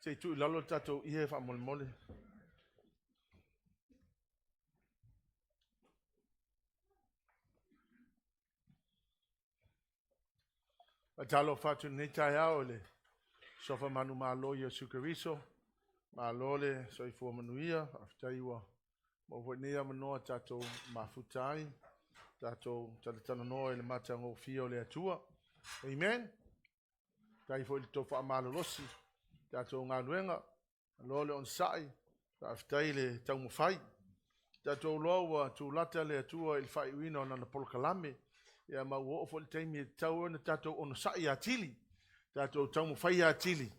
Te tu lalo tato ie fa mole mole. Atalo fatu nei tai aole. Sofa manu malo ia sukariso. Malo le soi fu manuia aftaiwa. Mo vonia manoa tato mafutai. Tato tala no ele mata ngo fio le atua. Amen. Tai fo il tofa malo losi. Tato ngaluenga. Lole on sai. Aftai le tau mo fai. Tato loa tu lata le atua il fai wino na polkalame. Ya ma wo fo taimi tau na tato on sai atili. Tato tau mo fai atili.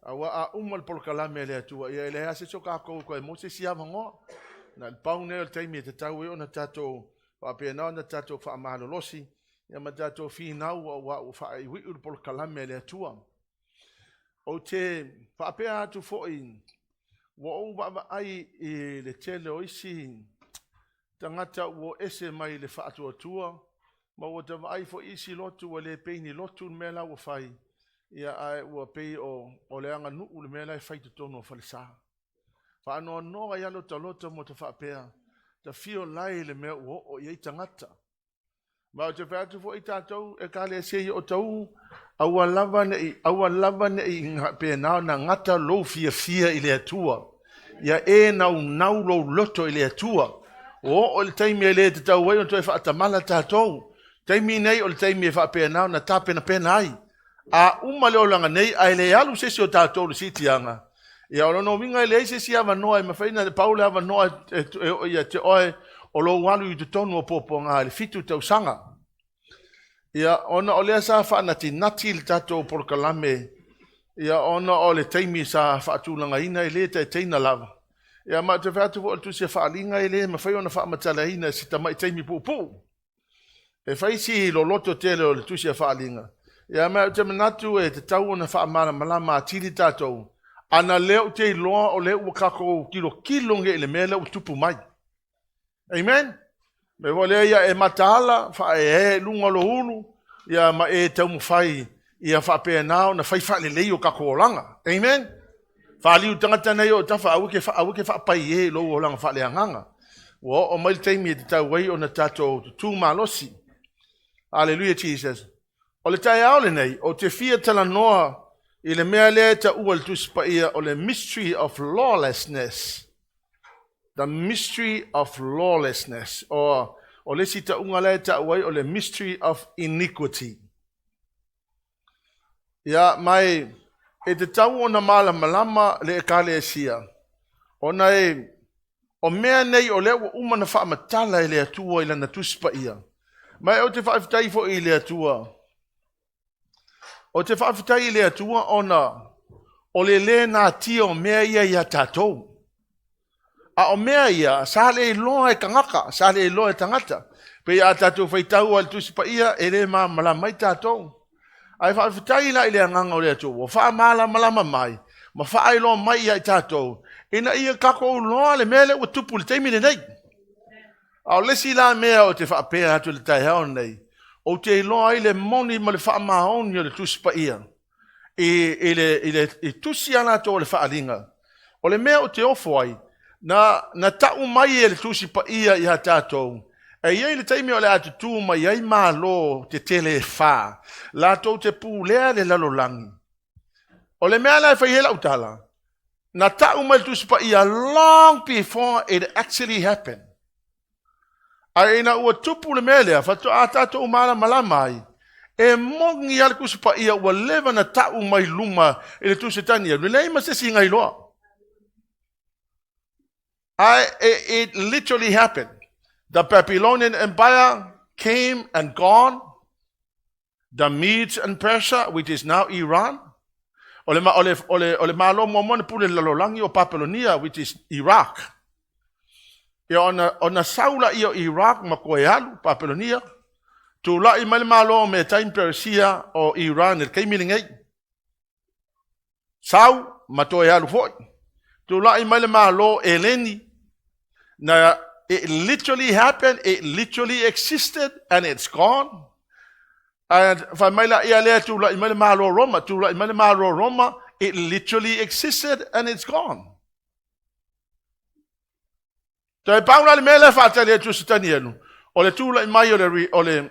Awa a umal polkalame le atua ya le ase soka ko mo se sia vango. Na il pau ne taimi te tau ona tato pa pe na tato fa malo losi. Ya ma tato fi na wa fa wi ul polkalame le atua. O te fa pe atu fo in wo ba ai le tele o isi tangata wo ese mai le fa atu atua ma wo te ai fo isi lotu o le peini lotu mela wo fai ia ai wo pe o le anga nu le mela fai to tono fa le sa fa no ia lo taloto mo te fa pe ta fio lai le me o ia tangata ma o te fa atu fo i tatou e ka le se o tau awa lava ne i pe na ngata lo fia ile atua ya e nau lo loto ile atua o le taimi le te tau wai o toi fa tamala tatou taimi nei o le taimi fa pe na tape na pena ai a uma le olanga nei ai le alu se o tatou le sitianga ya o no winga le se sia va no ai ma faina de paula va no ya te o lo walu i te tonu o poponga le fitu tau sanga. Ia ona o lea sa whaanati nati le tatou polkalame. Ia ona o le taimi sa whaatulanga ina i le te teina lava. Ia ma te whaatu fo tu se whaalinga i le ma whai ona whaamatala ina si tamai taimi pupu. E whai si lo loto tele o le tu se whaalinga. Ia ma te manatu e te tau ona whaamara malama atili tatou. Ana leo te loa o leo wakako kilo nge ile mele o tupu mai. Amen? Me wale ia e mataala fa e lunga lo hulu ia ma e tau mo fai ia fa pe nao na fai fa le leo ka kolanga. Amen. Fa liu tangata nei o tafa awike fa pai e lo o langa fa le nganga. Wo o mai taimi te tau wai ona tato tu malosi. Hallelujah Jesus. O le tai aole nei o te fia tala noa i le mea le ta ual tu spa ia o le mystery of lawlessness. The mystery of lawlessness, or le sita ungale ta wai o le mystery of iniquity. Ya mai e te tau ona mala malama le kale sia. Ona o mea nei o le uma na wha matala i le atua i lana tuspa ia. Mai o te whaafitai fo i le atua. O te whaafitai i le atua ona o le na tio mea ia tatou. A o mea ia, sa le loa e kangaka, sa le loa e tangata. Pe a tatou whaitau al tusipa ia, e le maa malamai tatou. Ai whaafitai la i le anganga o le atou, o wha maala malama mai, ma wha ai loa mai ia i tatou. Ina ia kako loa le mele o tupu le teimine nei. A o lesi la mea o te whaapea atu le tai hao nei. O te loa i le moni ma le wha maoni o le tusipa ia. I tusi ana to le whaalinga. O le mea o te ofo ai, na tau mai e le tusi pa ia i ha tātou. E iei le taimi o le atu tū mai iei mālo te tele e whā. Lātou te pū lea le lalolangi. O le mea lai whai hela utala. Na tau mai le tusi pa ia long before it actually happened. A ina ua tupu le mea lea, whatu a tātou māla malamai. E mongi ala kusi pa ia ua lewa na tau mai luma e le tusi tania. Lei ma se si ngai loa. It literally happened. The Babylonian Empire came and gone. The Medes and Persia, which is now Iran. Ole malo momone pule lalolangi o Babylonia, which is Iraq. Ia ona saula i o Iraq ma koe alu, Babylonia. Tu la i malo me time Persia o Iran, el kei milingai. Sau ma toe alu foi. Tu la i malo eleni. Now, it literally happened, it literally existed, and it's gone. And fa mai la ia le tu la i malo Roma, It literally existed and it's gone. Tai paula le mele fata le tu sitanienu. Ole tu la mai ole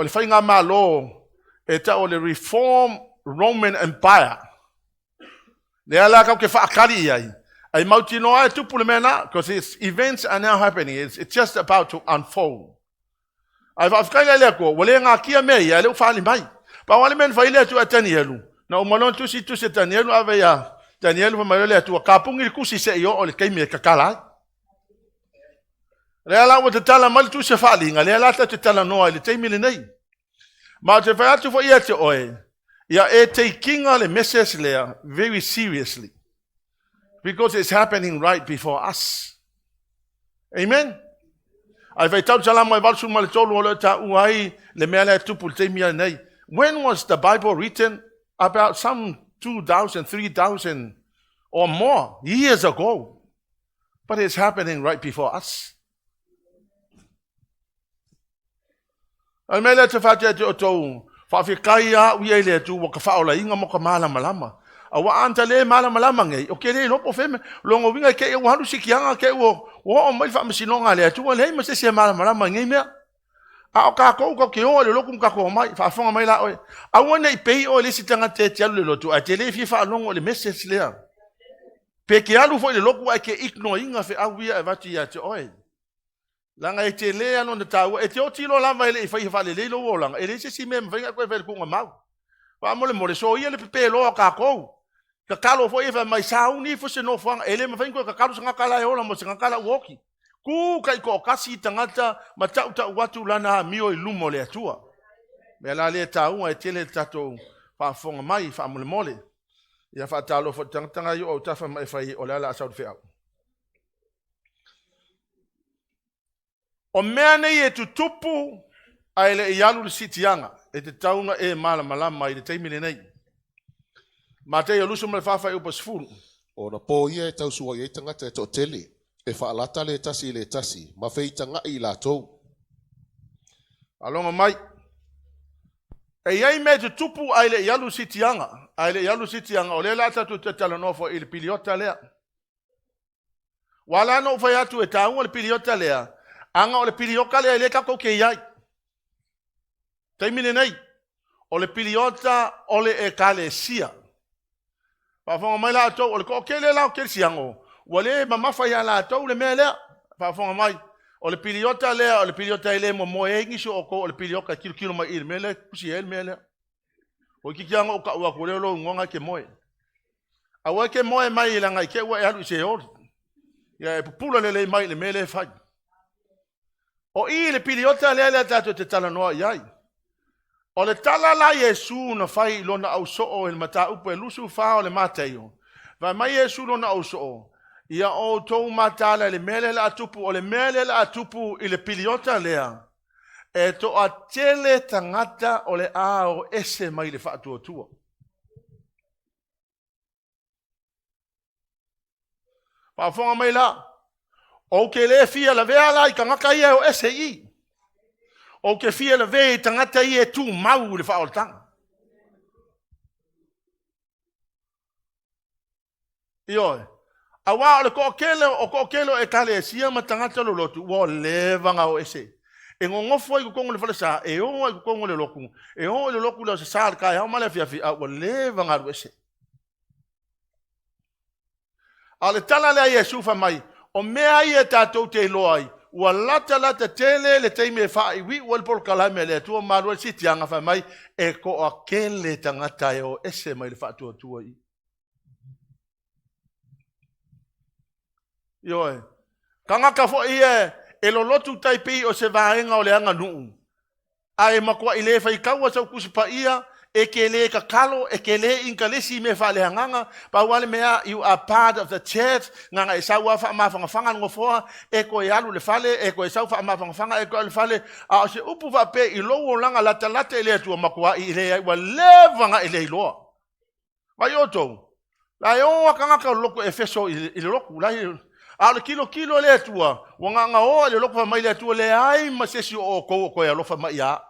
fainga malo eta ole reform Roman Empire. Le ala ka ke fa akali ai. Ai mauti no ai tu pule mena because its events are now happening. It's just about to unfold. Ai fa ka le ko wole nga kia me ya le fa li mai. Pa wale men fa ile tu atanielu. Na umalon tu si tu sitanielu ave ya. Danielu fa mai le tu ka pungi ku si se yo ole kai me ka kala. Le ala wo te tala mal tu se fa li nga le ala te tala no ai le te mili nei. Ma te fa tu fo ia te oe. Ya e taking the message there very seriously. Because it's happening right before us. Amen. When was the Bible written? About some 2,000, 3,000 or more years ago. But it's happening right before us. Fafikaya wiele tu wakafaola inga moka malama. Awa anta le malama ngai. Okay le no pofeme longo winga ke o halu sikianga ke o mai fa masinonga le tu le ma se malama ngai me. A ka ko ke o le lokum ka ko mai fa fonga mai la o. A wona ipei o le sitanga te tialu le lotu a tele fi fa longo le message le. Pe ke alu fo le loku a ke ignore inga fe awia e vati ya te oi. Langa e te lea no na tau, e te o tilo lava ele i whai whale leilo o langa, e le se si mea mwhainga koe whele kunga mau. Wa mole so ia le pepe loa ka kou. Ka kalo fo e wha mai sauni fo se no whanga, e le mwhainga koe ka kalo sa ngakala e ola mo se ngakala uoki. Ku kai ko kasi tangata ma tau watu lana mio i lumo le atua. Mea la le taunga e tele tato whafonga mai, wha mole. Ia wha talo fo tangtanga yo au tafa mai whai o le ala asau te au. O mea nei e tutupu ai le ialu le sitianga e te taunga e malama i le teimile nei. Ma te alusu ma le whawhai upa sifuru. O na po ia e tausua i e tangata e to tele e whaalata le tasi ma whei tanga i la tou. Alonga mai. E iei me tutupu ai le ialu sitianga. Ai le ialu sitianga o le lata tu te talanofo i le piliota lea. Wala no whai atu e taunga le piliota lea. Anga o le pilioka le ele ka ko ke iai. Taimine nei. O le piliota o le e kalesia. Pa fonga mai la atou, o le ko ke le lao ke siango. Wale mamafa ya la atou le mea lea. Pa fonga mai. O le piliota lea, o le piliota ele mo e ngiso o ko o le pilioka kilo mai il mele, kusi el mele. O ki kianga o ka ua kore lo ngonga ke moe. Awa ke moe mai ilanga ke ua e halu se ori. Ya e pupula le mai le mele fai. O i le piliota le tato te tala noa iai. O le tala la Yesu na fai lona au soo il mata upo e lusu fao le mateio. Vai mai Yesu lona au soo. Ia o tou matala le mele la atupu o le mele la atupu i le piliota lea. E to a tele tangata o le a o ese mai le whaatua tua. Whafonga mai la. O ke le fia la vea lai ka ngaka ia o SI. O ke fia la vea tangata ia tu mau le whaoltanga. Ioi. Awa o le kokelo e kale sia ma tangata lo lotu. Wa levanga o SI. E ngongofo i kukongo le falesa. E o i kukongo le loku. E o le loku le se saal kai. Hau male fia fia. Wa levanga o SI. A le tala lea Yesu fa mai. O mea ia tātou te loai, ua lata tele le teime whaai wi ua pol kalame le tua marua sitianga wha mai, e ko a kele tangata e o ese mai le whaatua tua i. Ioe, kangaka fo ia e lo lotu taipi o se vaenga o le anga nuu. A e makua i le whai kaua sau kusipa ia, e ke le ka kalo, e ke le inka lesi me wha le hanganga, pa wale mea, you are part of the church, nganga e sau wha mawhangawhanga ngofoa, e ko e alu le fale, e ko e sau wha mawhangawhanga, e ko le fale, a o se upu wha pe i lowo langa lata e le tua makua i le wa levanga i le iloa. Mai oto, la e oa kangaka loko e feso i le loku, la a le kilo le tua, wanganga oa le loko mai le tua le ai masesi o ko e alofa mai a.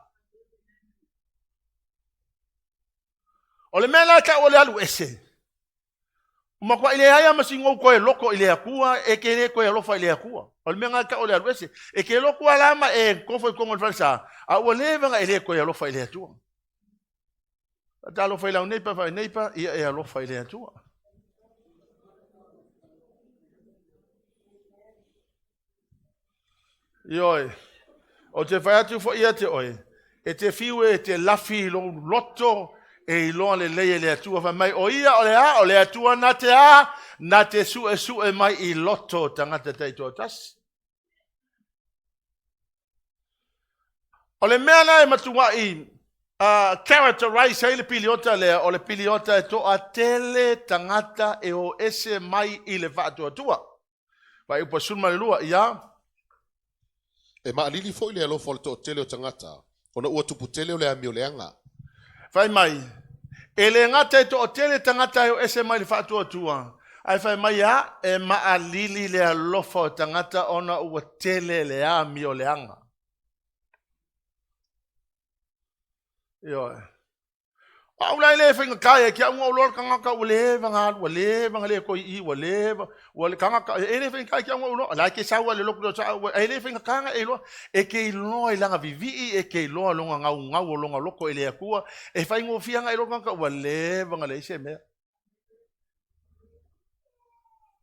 O le mea ka o le alu ese. Ma kwa ile haya masingo koe loko ile akua e ke le koe alofa ile akua. O le mea ka o le alu ese. E ke loko alama e kofo kongo le falsa. A o le vanga ile koe alofa ile atua. Ta alofa ile neipa fa neipa ia e alofa ile atua. Ioi. O te whai atu fo ia te oe. E te fiwe e te lafi lo loto e iloa le leie le atua wha mai. O ia o le atua na te a, na te su e mai i loto tangata teito tas. O le mea na e matua i characterize hei le piliota lea, o le piliota e to a tele tangata e o ese mai i le whaatua tua. Vai upa sunma le lua, ia. E maalili fo ile alofa le to'atele o tangata. Ona ua tupu tele o le ami o le anga. Fai mai. E le ngata e to'atele tangata e o ese mai le whaatua tua. Ai fai mai a e maalili le alofa o tangata ona ua tele le ami o le anga. Ioe. Aulai le whainga kaya ki aunga ulor kangaka ule vanga le koi i wale kangaka e le whainga kaya ki aunga ulor la ke sawa le loku sa e le whainga kanga e lo e ke ilo i langa vivi e ke ilo longa ngau longa loko e le akua e whainga o fianga e lo kangaka wale vanga le se mea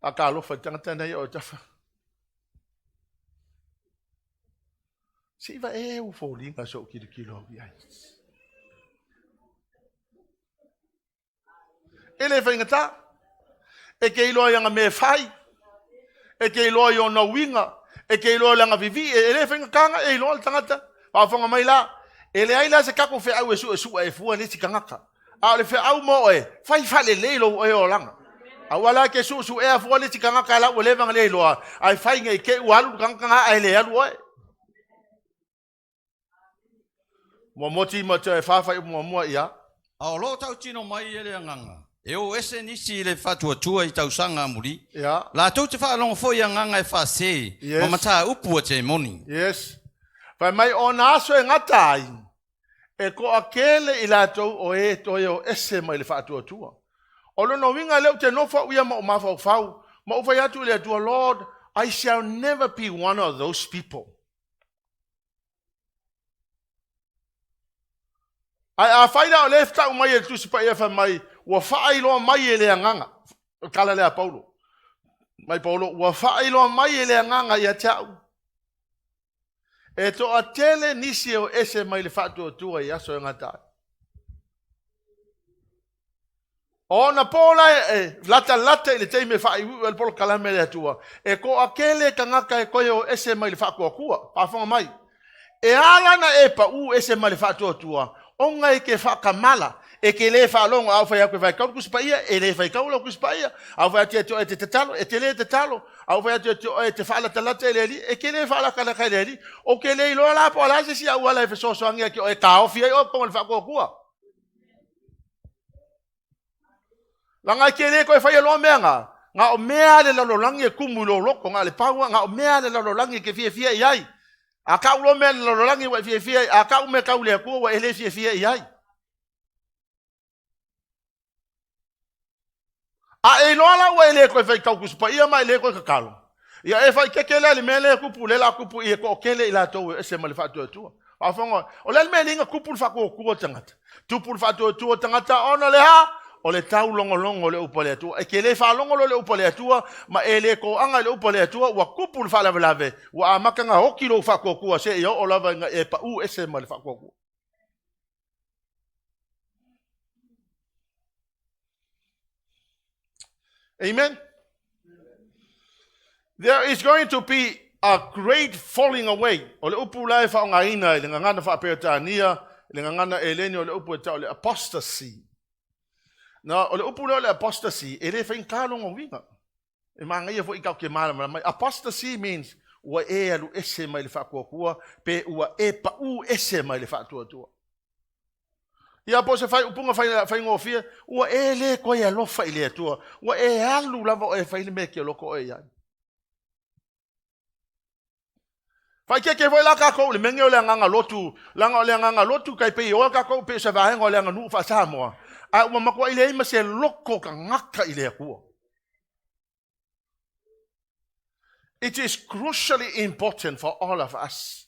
a ka alofa tangata nei o tafa siva e u fōlinga so ki kilo ai. Ele whainga tā. E ke iloa yanga me whai. E ke iloa i ona winga. E ke iloa langa vivi. E le whainga kanga e iloa tangata. Pāwhanga mai la. E le aila se kako whi au e su e fua neti kangaka. A le whi au mo e. Whai whale leilo e o langa. A wala ke su e a fua neti kangaka la ua levanga le iloa. Ai whainga i ke ualu kangaka ai le alu oe. Mua moti ma te whawhai mua ia. A o lo tau tino mai e le nganga. E o ese nisi le fatua tua i tau sanga muri. Yeah. La tau te whaalonga fo i a nganga e whase. Yes. Ma mata upu a te moni. Yes. Whai mai o naso e ngata ai. E ko akele i la tau o e toi o ese mai le fatua tua. O lono winga leo te nofa uia ma o mawhau whau. Ma uwhai atu le atua, Lord, I shall never be one of those people. Ai a whaida o lefta umai e tusipa e wha mai. Ua whaailoa mai e lea nganga. Kala lea Paulo. Mai Paulo. Ua whaailoa mai e lea nganga i a tau. E to a tele nisi o ese mai le whaatua tua i aso e ngatai. O na pola e lata i le teime whaai uu el polo kalame lea tua. E ko a kele ka ngaka e koe o ese mai le whaakua kua. Pāwhanga mai. E alana e pa uu ese mai le whaatua tua. Onga e ke whaakamala. E ke le whaalonga au whai aku e whai kau kuspaia, e le whai kau lau kuspaia, au whai atia tio e te talo, e te le te talo, au whai atia tio e te whaala talata e le li, e ke le whaala kalaka e le li, o ke le iloa la po ala se si au ala e whesosoangia ki o e ka ofi ai o konga le whaakua kua. Langa ke le koe whai aloa mea ngā o mea le lalolangi e kumu lo loko, ngā le paua, ngā o mea le lalolangi ke fia iai. A kau lo mea le lalolangi wa fia, a kau me kau le kua wa ele fia iai. A e loa la ua e le koe whai kau kuspa, ia mai le koe kakalo. Ia e whai kekele li me le kupu, le la kupu i e ko kele i la tau e se mali whaatua tua. A whangoa, o le me linga kupu whako kua tangata. Tupu whaatua tua tangata, ona le ha, o le tau longo le upa le atua. E ke le whalongo le upa le atua, ma e le ko anga le upa le atua, ua kupu whalavelave, ua amakanga hoki lo whako kua, se i o lava inga e pa u e se mali whako kua. Amen. There is going to be a great falling away. O le upu lai wha o ngaina, le ngangana wha apeotania, le ngangana e leni o le upu e tau le apostasy. Na o le upu le apostasy, e le whain kālonga winga. E maa ngai e fo i kau ke mālama mai. Apostasy means ua e alu ese mai le whakuakua, pe ua e pa u ese mai le whaatuatua. Ia po se fai upunga fai ngofia, ua e le koe alofa i le atua, ua e alu lava o e fai le me ke loko e iai. Fai ke foi la kako le menge o le nganga lotu, langa o le nganga lotu kai pe o kako pe se vahenga o le nganga nu fa Samoa. A ua makua ile ima se loko ka ngaka ile akua. It is crucially important for all of us.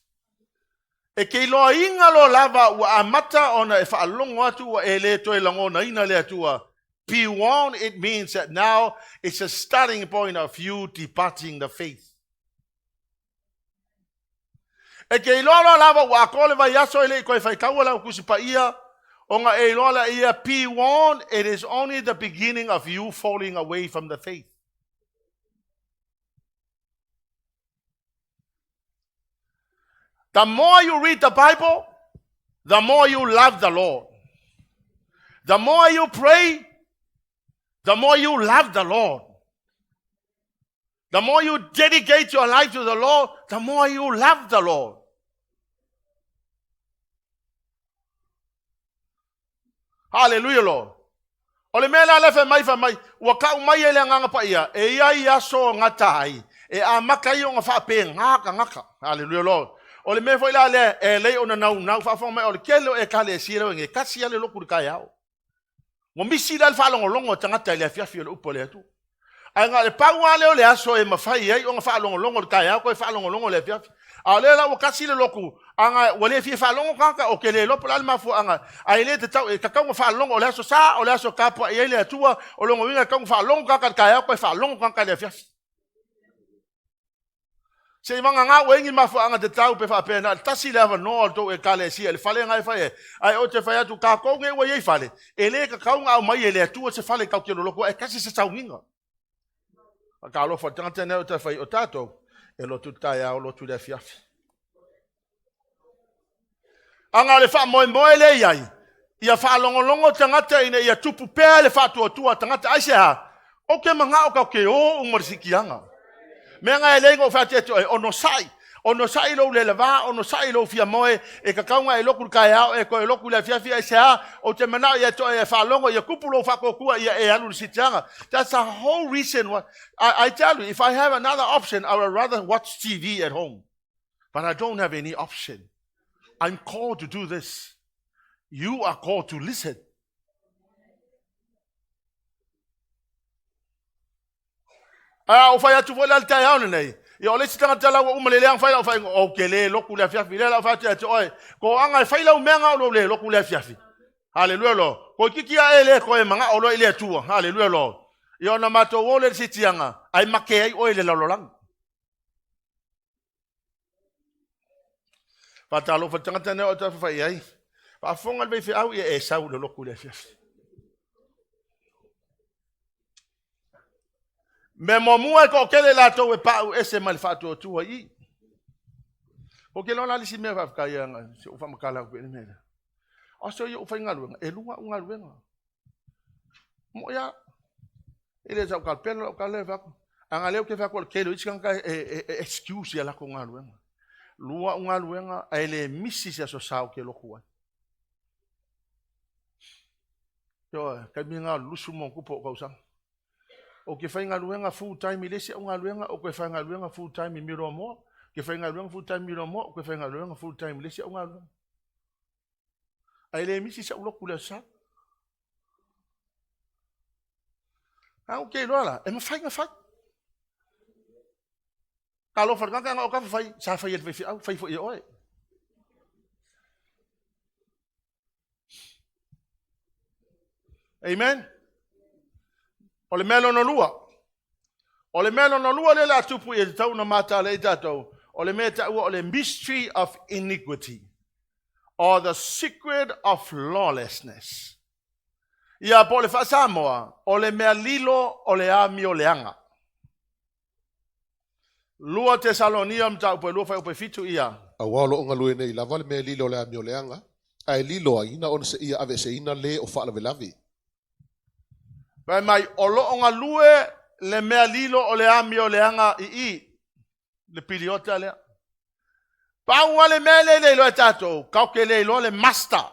E kei loa inga lo lava ua amata ona e whaalongo atu ua e le toi langona ina le atua. P1, it means that now it's a starting point of you departing the faith. E kei loa lo lava ua akole vai aso ele i koe whaikaua lau kusipa ia. Onga e loa la ia P1, it is only the beginning of you falling away from the faith. The more you read the Bible, the more you love the Lord. The more you pray, the more you love the Lord. The more you dedicate your life to the Lord, the more you love the Lord. Hallelujah, Lord. Ole mela le fe mai wa ka mai ele nganga pa ia e ia ia so ngata ai e a makai o nga fa pe ngaka. Hallelujah, Lord. Ole me foi la le e le ona nau fa fa mai ole kelo e kale sira nge kasi ale loku ka yao. Mo misi dal fa longo tangata le afia le upole tu. Ai nga le pawa le ole aso e mafai ai o nga fa longo ka yao ko fa longo le afia. Ale la o kasi le loku anga wale fi fa longo ka o kele lo pola ma fu anga ai le te tau e ka ka fa longo ole aso sa ole aso ka po e le atua o longo winga ka fa longo ka yao ko fa longo ka le afia. Se manga nga wengi mafu anga te tau pe fa pena tasi leva no to e kale si ele fale ngai fa e ai o te fa tu ka ko nge we ye fale ele ka ka nga mai ele tu se fale ka kilo loko e kasi se tau nginga ka lo fa tante ne o te fa o tato e lo tu ta ya o lo tu le fiafi anga le fa mo ele yai ia fa longo tangata ine ia tupu pe le fa tu tangata ai se ha o ke manga o ka ke o umorsikianga menga ele ngo fa te ono sai lo le lava ono sai lo fia moe e ka kaunga e loku ka ya e ko e loku le fia fia sa o te mana ya to e fa longo ya kupulo fa ko ku ya e alu sitanga. That's the whole reason why I tell you, if I have another option I would rather watch TV at home, but I don't have any option. I'm called to do this. You are called to listen. O fai atu foi la tai auna nei. Ia ole sitanga tala wa umalele ang fai la fai o kele loku le fiafi le la fai te oi. Ko anga fai la menga o le loku le fiafi. Hallelujah lo. Ko kikia ele ko e manga o lo ile tua. Hallelujah lo. Ia na mato o le sitianga ai make ai o ile lololang. Patalo fa tanga tane o ta fai ai. Pa fonga be fi au e sau le loku le fiafi. Me momua ko kele la to e pa ese mal fatu tu ai. O ke lona lisi me fa ka yanga, se o fa makala ko ni me. O so yo fa ngalu, e lunga unga luenga. Mo ya ele sa ka pelo ka le fa. Anga le ke fa ko kele iskan ka excuse ya la ko ngalu. Lua unga luenga ele misi se so sa o ke lo ko. Yo ka mi nga lusu mo ku po ka usang. O ke whainga luenga full time i lesi unga luenga o ke whainga luenga full time i miro mo ke whainga luenga full time miro mo o ke whainga luenga full time i lesi unga luenga ai le misi sa ulo kula sa okay lola e ma whainga whai ka lo whanaka nga o ka whai sa whai e whai fo i oe amen. Ole melo no lua. Ole melo no lua le la tupu e tau na mata le tatou. Ole meta ua ole mystery of iniquity or the secret of lawlessness. Ia po le whasamoa ole mea lilo ole a mi ole anga. Lua Tesaloniam tau pe lua whai upe fitu ia. A walo onga lue nei lava le mea lilo le amio leanga. Ai lilo a ina on se ia ave se ina le o whaala lavi. Pai mai olo onga lue le mea lilo o le ami o le anga i le piliota lea. Paua le mea le lo e tatou, kauke le lo le master.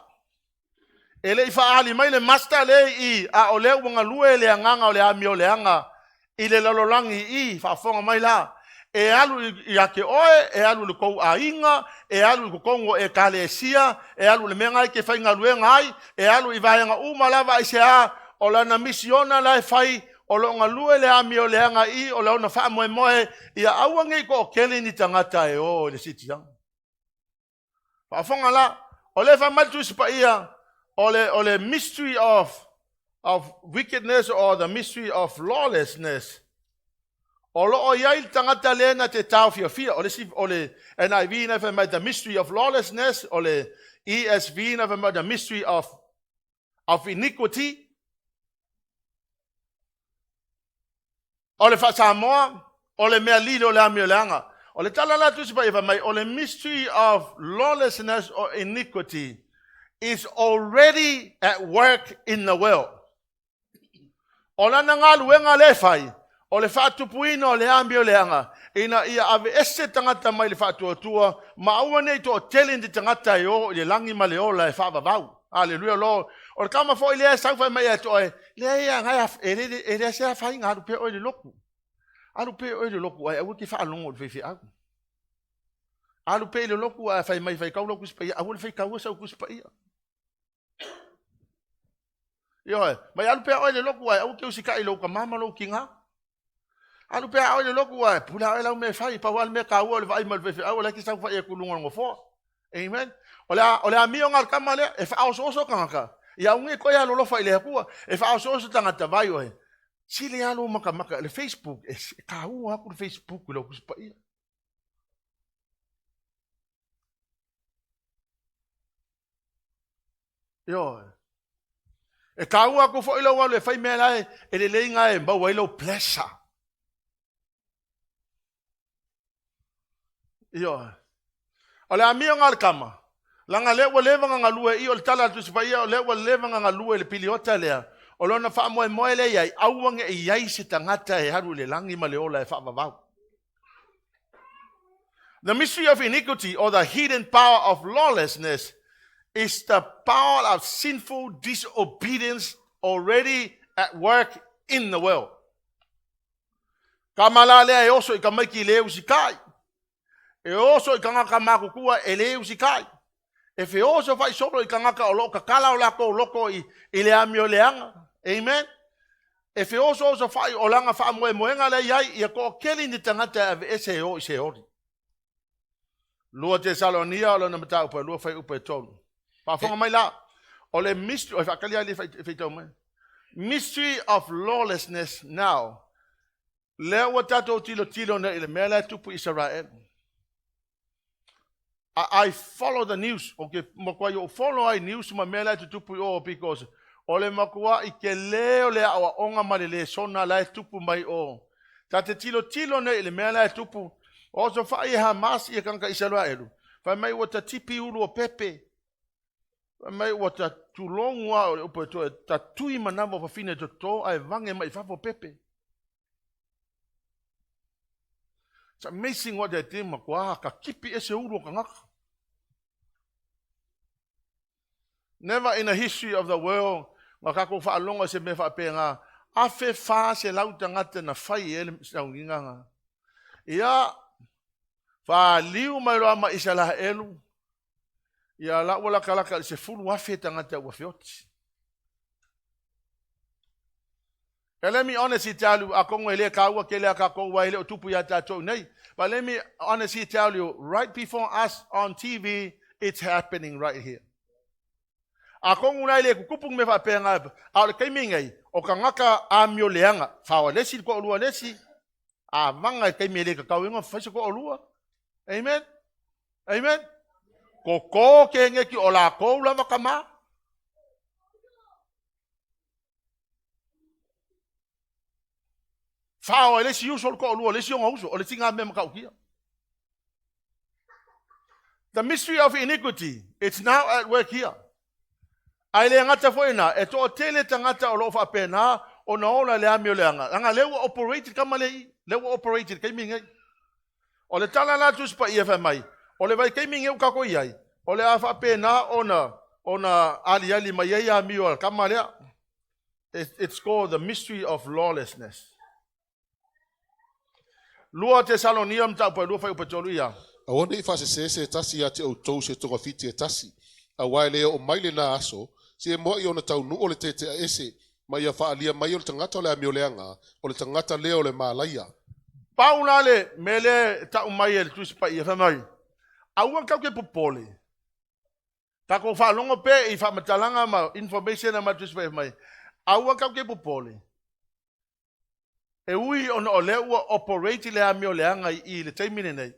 E le ifa ali mai le master le i a o le onga lue le anganga o le ami o le anga i le lololangi i fa fonga mai la. e alu i ake oe, e alu le kou ainga, e alu le kongo e kalesia, e alu le menga ke whainga luenga ai, e alu i vaenga umalava i se a, o lana misiona lai whai, o lo ngā lue le ami o le anga i, o le ona wha moe moe, i a auangi ko o kele ni tangata e o le sitiang. Whaafonga la, o le wha matu sipa ia, o le mystery of wickedness or the mystery of lawlessness. O lo o iai tangata lena te tau fia, o le NIV na wha the mystery of lawlessness, o le ESV na wha the mystery of iniquity. O le whasamoa, o le mea lido le ami o le anga. O le talala tusipa iwa mai, o le mystery of lawlessness or iniquity is already at work in the world. O lana ngā luenga le whai, o le whaatupuina o le ami o le anga, ina ia ave ese tangata mai le whaatuatua, ma aua nei to o tele ndi tangata e o le langi ma le ola e whaavavau. Hallelujah, Lord. O le kama fo i lea sauwhai mai e toi, lea ia ngai e lea sea whai ngā rupe o le loku. Alu pe o le loku ai au ki fa longo le fe au. Alu pe le loku ai fai mai fai kau loku spa ia, au le fai kau sa ku spa ia. Yo, mai alu pe o le loku ai au ki usika i lo ka mama lo kinga. Alu pe o le loku ai pula ai lau me fai pa wal me kau o le vai mal fe au la ki sa fa ia ku lunga ngo fo. Amen. Ole a mio ngal kamale e fa so kanga. Ia unge ko ia lo lo fai le ku e fa so tanga ta vai o. Sile alo maka le Facebook e kau aku le Facebook lo kuspa ia. Yo. E kau aku fo ilo wale fai me lai e le leinga e ba wailo pleasure. Yo. Ole amio ngal kama. Langa lewa leva nga lue i o le tala tu sipa ia o lewa leva nga lue le piliota lea. O lona wha moe moe le iai, auange e iai se tangata e haru le langi ma le ola e whaavavau. The mystery of iniquity or the hidden power of lawlessness is the power of sinful disobedience already at work in the world. Kamala lea e oso i ka maiki le usikai. E oso i ka ngaka makukua e le usikai. E fe oso fai solo i ka ngaka o loko kala o lako o loko i le ami o leanga. Amen. E fe oso fai o langa wha moenga le iai i a ko keli ni tangata ave ese o i se ori. Lua te Salonia o lana mata upa, lua fai upa e tolu. Pafonga mai la, o le mystery, o whakali ali fai tau mai. Mystery of lawlessness now. Lea ua tatou tilo na ile mea lea tupu Israel. I follow the news. Okay, makua yo follow I news ma mea lea tupu o because o le makua I ke leo lea awa onga male le sona lea tupu mai o. Ta te tilo na ile mea lea tupu. O so fai Hamas I kanka Israelu. Fai mai wata tipi ulu o pepe. Fai mai wata tulongua o upo to ta tui manamo fa fine to ai vange mai fafo pepe. It's amazing what they did makua ka kipi ese ulu ka ngaka. Never in the history of the world makako fa alonga se me fa penga afe fa se lautangata na fai ele saunginga. Ia fa liu mai roa ma isala elu. Ia la wala kalaka se fulu wafe tangata wafioti. Let me honestly tell you, akongo ele kaua kele akakowa ele utupu ya tatou nei. But let me honestly tell you, right before us on TV, it's happening right here. Akongo na ele kukupung me fa penga au le kaimingai o kangaka amio leanga fa lesi ko lua lesi a manga kaimele ka kauinga fa ko lua. Amen. Amen. Koko ke ngeki ola ko la makama. Fa le si uso ko lu le si ngo uso le singa me ka ukia. The mystery of iniquity, it's now at work here. Ai le ngata foina e to tele tangata o lo fa pena o na ola le amio le anga. Anga le operated kama le operated kai mingai. O le tala la tu spa ia fa mai. O le vai kai minge u ka ko iai. O le afa pena ona ali mai ia mio kama le. It's called the mystery of lawlessness. Lua Tesalonia mta pa lua fai upatolu ia. Aona i whase se tasi ia te o tau se tonga fiti e tasi. A wai lea o maile na aso, se mo i ona tau nu o le te ese, ma ia whaalia mai o le tangata o le amioleanga, o le tangata leo le malaia. Paula le mele ta umai el tusi pa ia famai. Aua kau ke popole. Ta ko fa longo pe i fa matalanga ma information ma tusi pa mai. Aua kau ke popole. E ui ona o le ua operate le amioleanga i le taimine nei.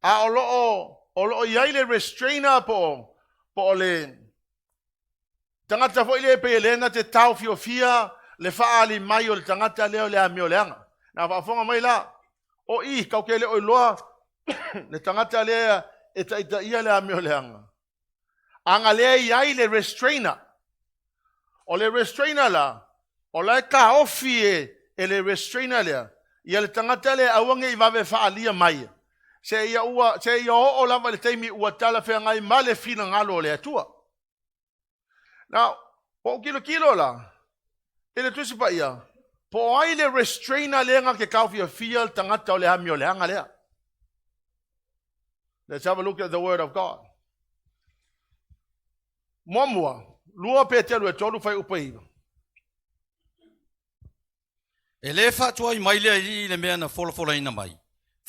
A o lo iai le restrainer po le tangata fo ile pe elena te tau fiofia le faali mai o le tangata leo le amioleanga. Na whaafonga mai la, o i kaukele o loa, le tangata lea e taita ia le amioleanga. Anga lea iai le restrainer. O le restrainer la, o lai ka ofi e le restrainer lea, ia le tangata lea awange i wawe faalia mai. Se ia o lava le teimi ua tala whea ngai ma le fina ngalo le atua. Now, po kilo la, ele tusi pa ia, po ai le restrainer lenga ke kaufia fia tangata o le hamio le hanga lea. Let's have a look at the word of God. Momua, lua pe telu e tolu fai upaiva. E le whātua i mai lea i le mea na wholofola ina mai.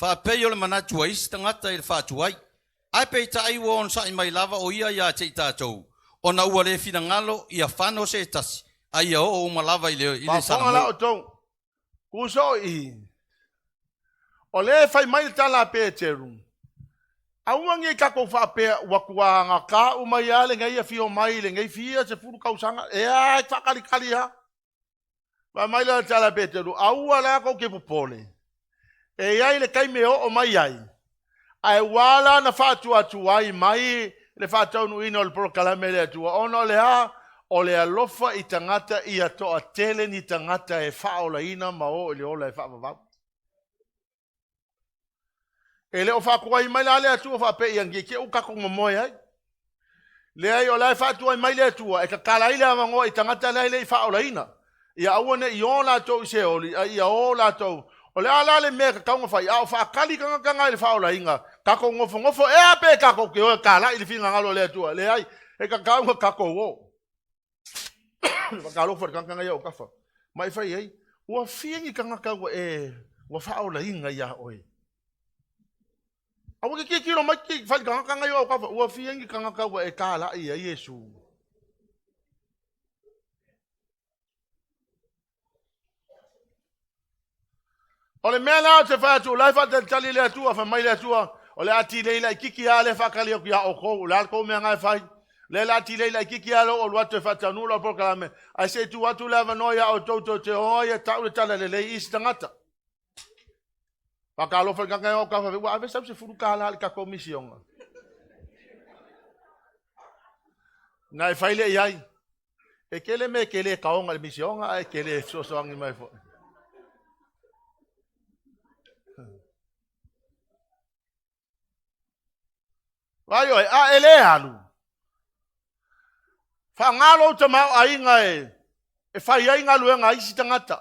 Whāpei o le manatua isi tangata i le whātua i. Ai pei ta iwa on sa i mai lava o ia ia te i tātou. O na ua le fina ngalo i a whano se tasi. Ai a o malava i le sana mo. La o tau. Kuso i. O le fai mai tala pe teru. Awangi kako whape wakua nga ka umai ale ngai a fio mai le ngai fia se furu kausanga. E ai whakari kari ha. Wa mai la tala pe teru. Aua la ko ke popole. E ai le kai meo o mai ai. Ai wala na whatua tuai mai le whatau ino le prokalame le atua. Ono le ha. O le alofa i tangata i atoa tele ni tangata e whaola ina ma o le ola e whaavavau. E le o whakua i mai la le atua whape i angi ke ukako ngomoe ai. Le ai o lai whatua i mai le atua e ka kala i le amangoa i tangata le i whaola ina. Ia awane i o la tau i se oli, ia o la tau. O le ala le mea ka kaunga whai, au whaakali kanga i le whaola inga. Kako ngofo e ape kako ke o kala i le whinga ngalo le atua. Le ai e ka kaunga kako o. Wakalo for kanga ia o kafa. Mai fai ai, ua fiengi kanga kaua e ua whaola inga ia oi. Awa ke kilo mai ki fai kanga ia o kafa, ua fiengi kanga kaua e kala ia Yesu. O le mea lao te whai atu, lai wha te tali le atua, wha mai le atua, o le ati leila i kiki a le whakali o kia o kou, le alko mea ngai whai. Le la ti leila kiki alo o luate fatanu la proclame. Ai se tu atu lava noia o toto te oia tau le tala le is tangata. Pakalo fa kanga o ka fa wa ave sa se furu kala ka komisión. Na faile ai. E kele me kele kaonga le misión ai kele so so ngi mai fo. Vai oi a ele alu. Whangalo te mau a inga e whai a inga luenga isi tangata.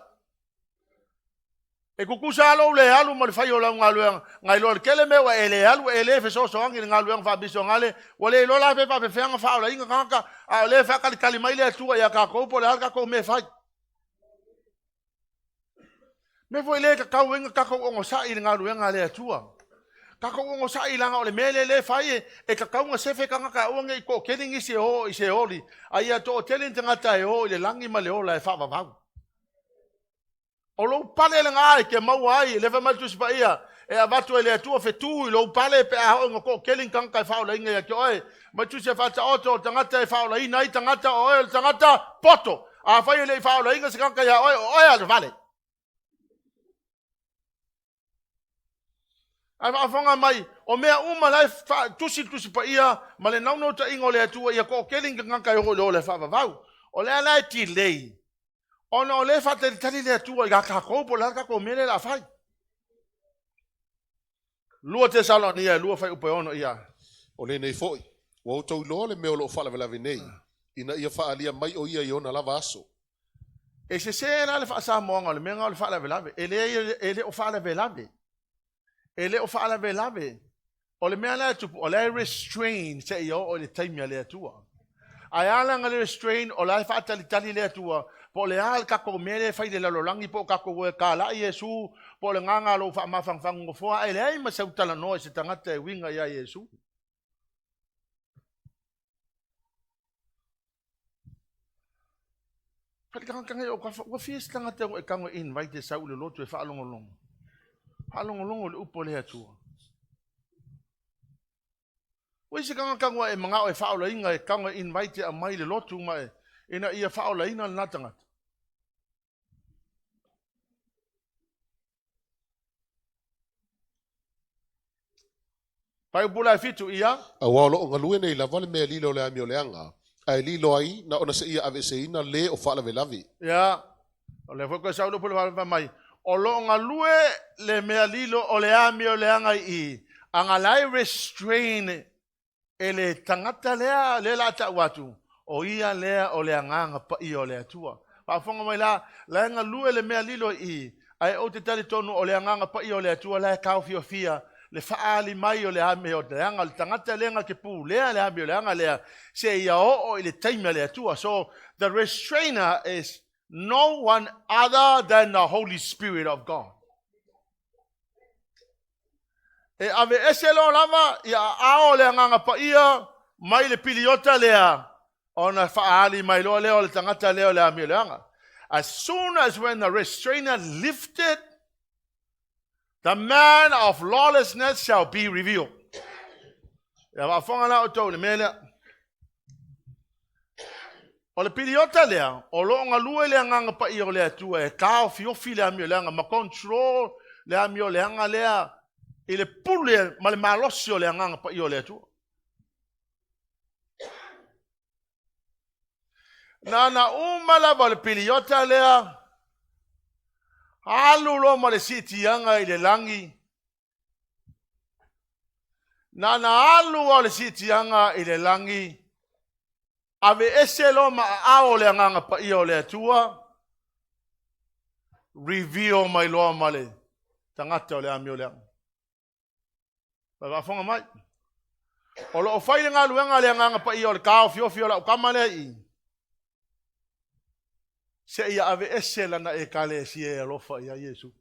E kukusa alo le alu ma le whai o lau ngā luenga. Ngai loa kele mewa e le alu e le fe so angi ngā luenga whabiso ngale. Wa le lola pepa pe whianga whaola inga kanga. A le whakali kali mai le atua ia ka koupo le halka kou me whai. Me fo le ka kau inga kako ongo sa i ngā luenga le atua. Kako ongo sa ilanga o le mele le fai e ka kaunga sefe kanga ka uange i ko kelingi i se oli. Ai a to telen tangata e o i le langi ma le ola e whaavavau. O lo pale le ngai ke mau ai le fa maltu sipa ia e a watu e le atua fetu i lo pale pe a honga ko keling kanga ka whaola inga ia ke oe. Maltu se whata oto tangata e whaola ina i tangata oe tangata poto. A whai le whaola inga se kanga ia oe a le vale. Ai whaafonga mai, o mea uma lai tusi pa ia, ma le naunau ta ingo le atua ia ko keling ngaka i holo le whaavavau. O le alai ti lei. O no le whate tali le atua i ka koupo le haka ko mele la whai. Lua te Salonia, lua whai upe ono ia. O le nei foi, wa o tau loa le meo lo whalawelawe nei, ina ia whaalia mai o ia i ona lava aso. E se la le fa sa mo le menga le fa la velave. Ele o fa la velave. Ele o fa la velave. O le mea la tu o le restrain se yo o le time le tua. Ai ala nga le restrain o la fa tali le tua. Po le al ka ko mele fai le lolangi po ka ko ka la Yesu po le nganga lo fa mafang ngo fo ai le ai ma sa tala no se tangata e winga ya Yesu. Pali kanga o ka fies tangata e kango invite sa u le lotu e fa alongolong. Alongolong le upo le tua. Wai se kanga e manga o e fa ola inga e kanga invite a mai le lotu mai ina ia fa ola ina na tangata. Pai bula fitu ia. A walo o ngalue nei lava le mea lilo le ami o leanga. Ai lilo ai na ona se ia ave se ina le o fala velavi. Ya. O le foko sa ulo pula mai. O lo ngalue le mea lilo o le ami o leanga I. Anga lai restrain e le tangata lea le la ta watu. O ia lea o le anganga pa I o le atua. Pa fonga mai la ngalue le mea lilo I. Ai o te tali tonu o le anganga pa I o le atua la kau fia. Le faali mai o le ame o le anga le tangata lenga ke pu lea le ame o le anga lea se ia o le taima le atua. So the restrainer is no one other than the Holy Spirit of God. E ave eselo lava ia ao le anga pa ia mai le piliota lea ona faali mai lo leo le tangata leo le ame o le anga. As soon as when the restrainer lifted, the man of lawlessness shall be revealed. Ya va fonga la o tau le mele. O le piliota lea, o lo nga lue le nganga pa I o le atua e kao fiofi le ami o le anga, ma control le ami o le anga lea, I le pule ma le malosi o le nganga pa I o le atua. Na umala va le piliota lea, alu lo ma le sitianga I le langi. Na alu o le sitianga I le langi. Ave ese lo ma ao le nganga pa I o le atua. Reveal mai lo ma le tangata o le ami o le anga. Pa fonga mai. O lo fai le ngaluenga le nganga pa I o le kao fio la ukama le I. Se ia ave ese lana e kale si e alofa ia Yesu.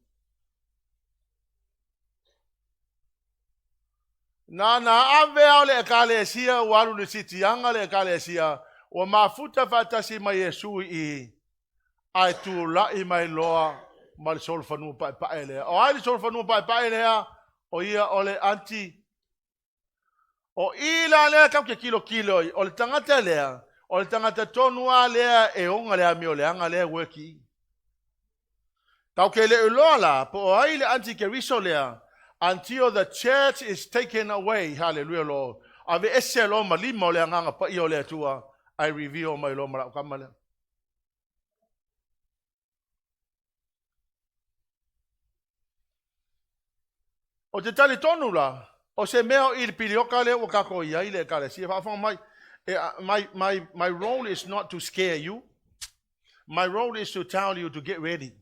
Na ave au le kale si a walu le siti anga le kale si a o mafuta fatasi mai Yesu I ai tu la I mai loa mal solfanu pa ele. O ai solfanu pa ele o ia o le anti o ila le ka kilo o le tangata lea. O le tangata tonua lea e onga lea mi o le anga lea weki. Kau ke le ulola, po o ai le anti-keriso lea, until the church is taken away, hallelujah Lord. Ave ese lo ma lima o le anganga pa I o le atua, I reveal mai lo mara ukama lea. O te tali tonu la, o se mea I le pilioka lea o kako ia I le kare si, whafanga mai, my role is not to scare you. My role is to tell you to get ready.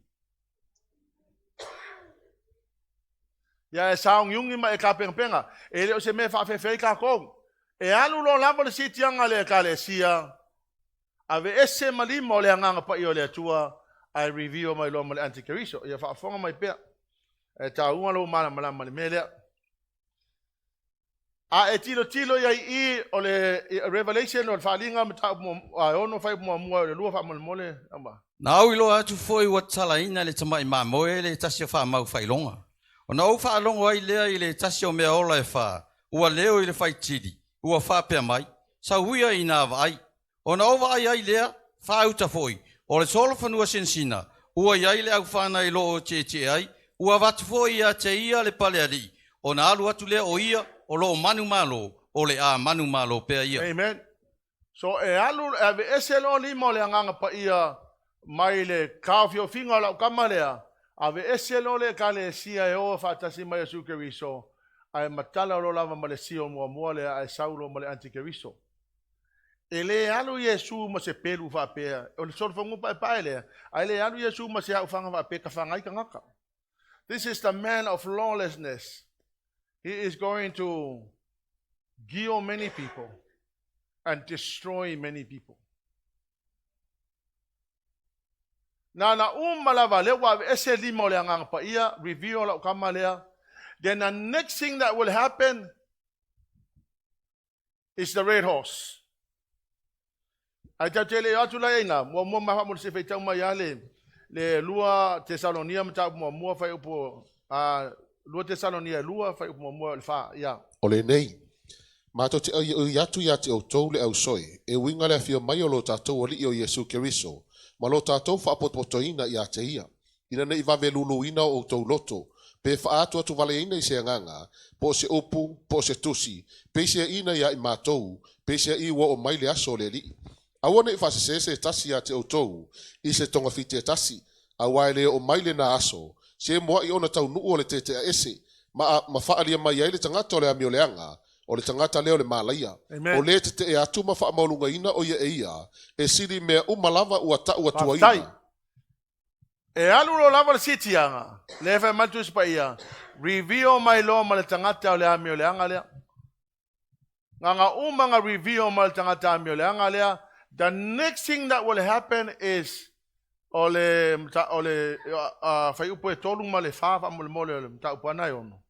Ya e saung yungi ma e ka penga. E leo se me fa fe ka ko. E alu lo lava le sitianga le kale sia. Ave ese mali mo le nganga pa I o le tua. I review my lo mo le antikeriso. Ya fa fonga mai pe. E ta unga lo mala mala me le. A e tilo ia I o le Revelation o le whalinga mta a ono fai mua le lua wha mole amba. Na au ilo atu foi wa tala ina le tamai ma moe le tasio wha mau whailonga. O na au wha alongo ai lea I le tasio mea ola e wha. Ua leo I le whai tiri. Ua wha pia mai. Sa huia I nā vai. O na ova ai lea wha auta foi. O le solo whanua sensina. Ua iai le au whana I loo te ai. Ua watu foi ia te ia le pale ali. O na alu atu lea o ia. O lo manu malo, o le a manu malo pea ia. Amen. So e alu ave ese lo limo le nganga pa ia mai le kawhio finga la kamalea. Ave ese lo le kale sia e o fatasi mai Yesu Keriso. Ai matala lo lava ma le sio mua le ai saulo ma le antikeriso. Ele alu Yesu ma se pelu fa pe. O le sol fongu pa ele. Ele alu Yesu ma se au fanga fa pe ka fanga ka ngaka. This is the man of lawlessness. He is going to kill many people and destroy many people. Na malava le wa ese limo le ngang pa ia review la kamalea. Then the next thing that will happen is the red horse. Ai ta tele atu la ina mo ma se feita uma ya le lua Tesalonia mta mo fa upo lua Tesalonia lua fa upo mo fa ya. O le nei. Mato te yatu ya te o tau le au soi. E winga le afio mai o lo tātou o li o Yesu Keriso. Ma lo tātou wha apotoina i a te ia. Ina nei vave lulu ina o tau loto. Pe wha atu atu vale ina i se anganga. Po se opu, po se tusi. Pe se ina ia i mātou. Pe se iwa o mai le aso le li. Awana i whase se tasi a te o tau. I se tonga fiti tasi. Awaile o mai le na aso. Se moa i ona tau nuu o le te a ese. Ma whaalia mai ai le tangata o le amio leanga. O le tangata leo le malaia. Amen. O le te e atu ma wha maulunga ina o ia e ia. E siri mea umalava ua ta ua tua ina. E alu lo lava le sitianga. Le fa matu spa ia. Review mai lo ma le tangata o le amio leanga lea. Nganga umanga review ma le tangata amio leanga lea. The next thing that will happen is ole fai upo e tolu ma le fafa mo le mole le mta upo ana yono.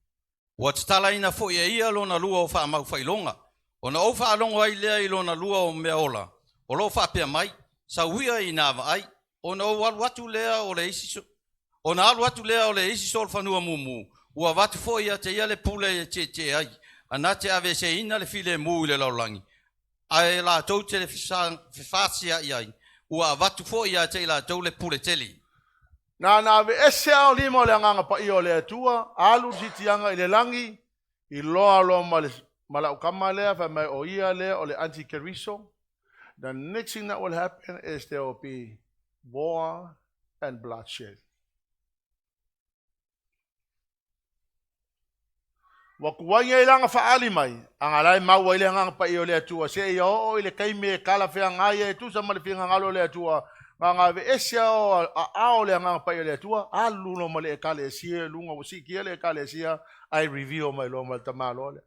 Wa tala ina fo ia lona lua o fa mau failonga. Ona o fa longa ai le lona lua o meola. O lo fa pe mai sa wia ina ai. Ona o watu lea o le isi. Ona al watu lea o le isi sol fanua mumu. Ua watu fo ia te ia le pule che ai. Ana te ave se ina le file mu le laulangi. Ai la tau te le fasia ai. Ua watu fo ia te la tau le pule teli. Na ve ese ao limo le nganga pa io le tua, alu sitianga i le langi, i loa lo mala ukama le fa mai o ia le o le anti-keriso. The next thing that will happen is there will be war and bloodshed. Wakuwanya ilanga faali mai, ang alay mawa ile nganga pa io le tua, se ia o ile kaime kala fea ngaya tu sa mali fea ngalo le tua. Nga ve esia o ao le nganga pa le tua alu no male kale sia lunga usi kiele kale sia I review my lo mal tamalo le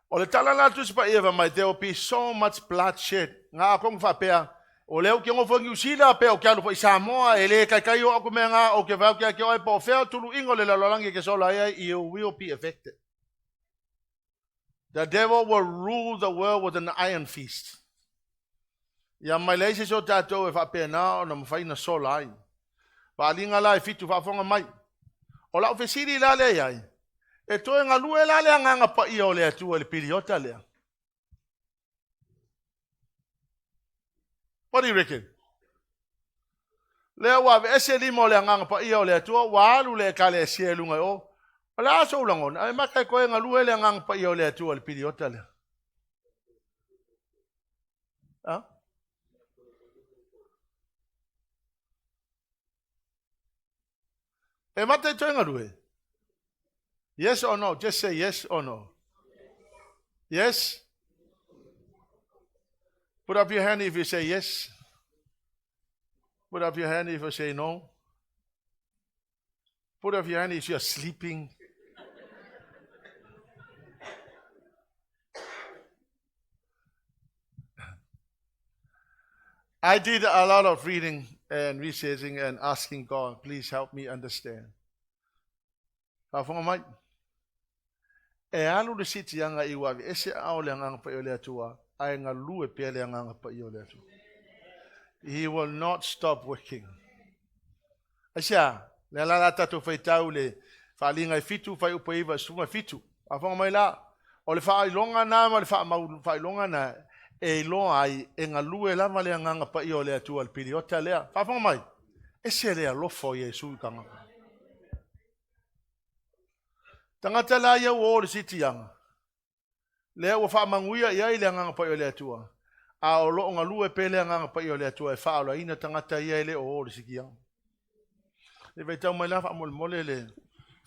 o le tala la tu spa eva my there will be so much bloodshed nga kong fa pea o le o ke ngo fongi usila pe o ke alu po Samoa ele kai o ko menga o ke va ke o po fe tulu ingo le lolangi ke sola ai you will be affected. The devil will rule the world with an iron fist. Ya mai leise so tatou e fa pena o na mafai na sola ai. Pa linga la e fitu fa fonga mai. O la ofesiri la le ai. E to nga lue la le nganga pa ia o le atu le piliota le. What do you reckon? Le wa ese limo le nganga pa ia o le atu wa lu le kale sie lunga o. Ala so langon ai makai ko nga lue le nganga pa ia o le atu le piliota le. Ah? E mate toenga rue. Yes or no? Just say yes or no. Yes? Put up your hand if you say yes. Put up your hand if you say no. Put up your hand if you're sleeping. I did a lot of reading and researching and asking God, please help me understand. Kafonga mai. E alu le siti anga i wavi, ese ao le anga pa i o le atua, ai ngā lue pia le anga pa i o le atua. He will not stop working. Asia, le la tatu fai tau le whaalinga i fitu, fai upa iwa sunga fitu. Kafonga mai la, o le whaailonga nā, ma le whaailonga nā, e loa ai e ngā lue lama lea nganga pa i o lea tua alpiri o te lea. Whawhanga mai, e se lea lofo i Jesu i kanga. Tangata la ia o le siti anga. Lea ua whaamanguia i ai lea nganga pa i o lea tua. A o loo ngā lue pe lea nganga pa i o lea tua e whaala ina tangata i ai le o le siki anga. E vei tau mai la whaamole mole le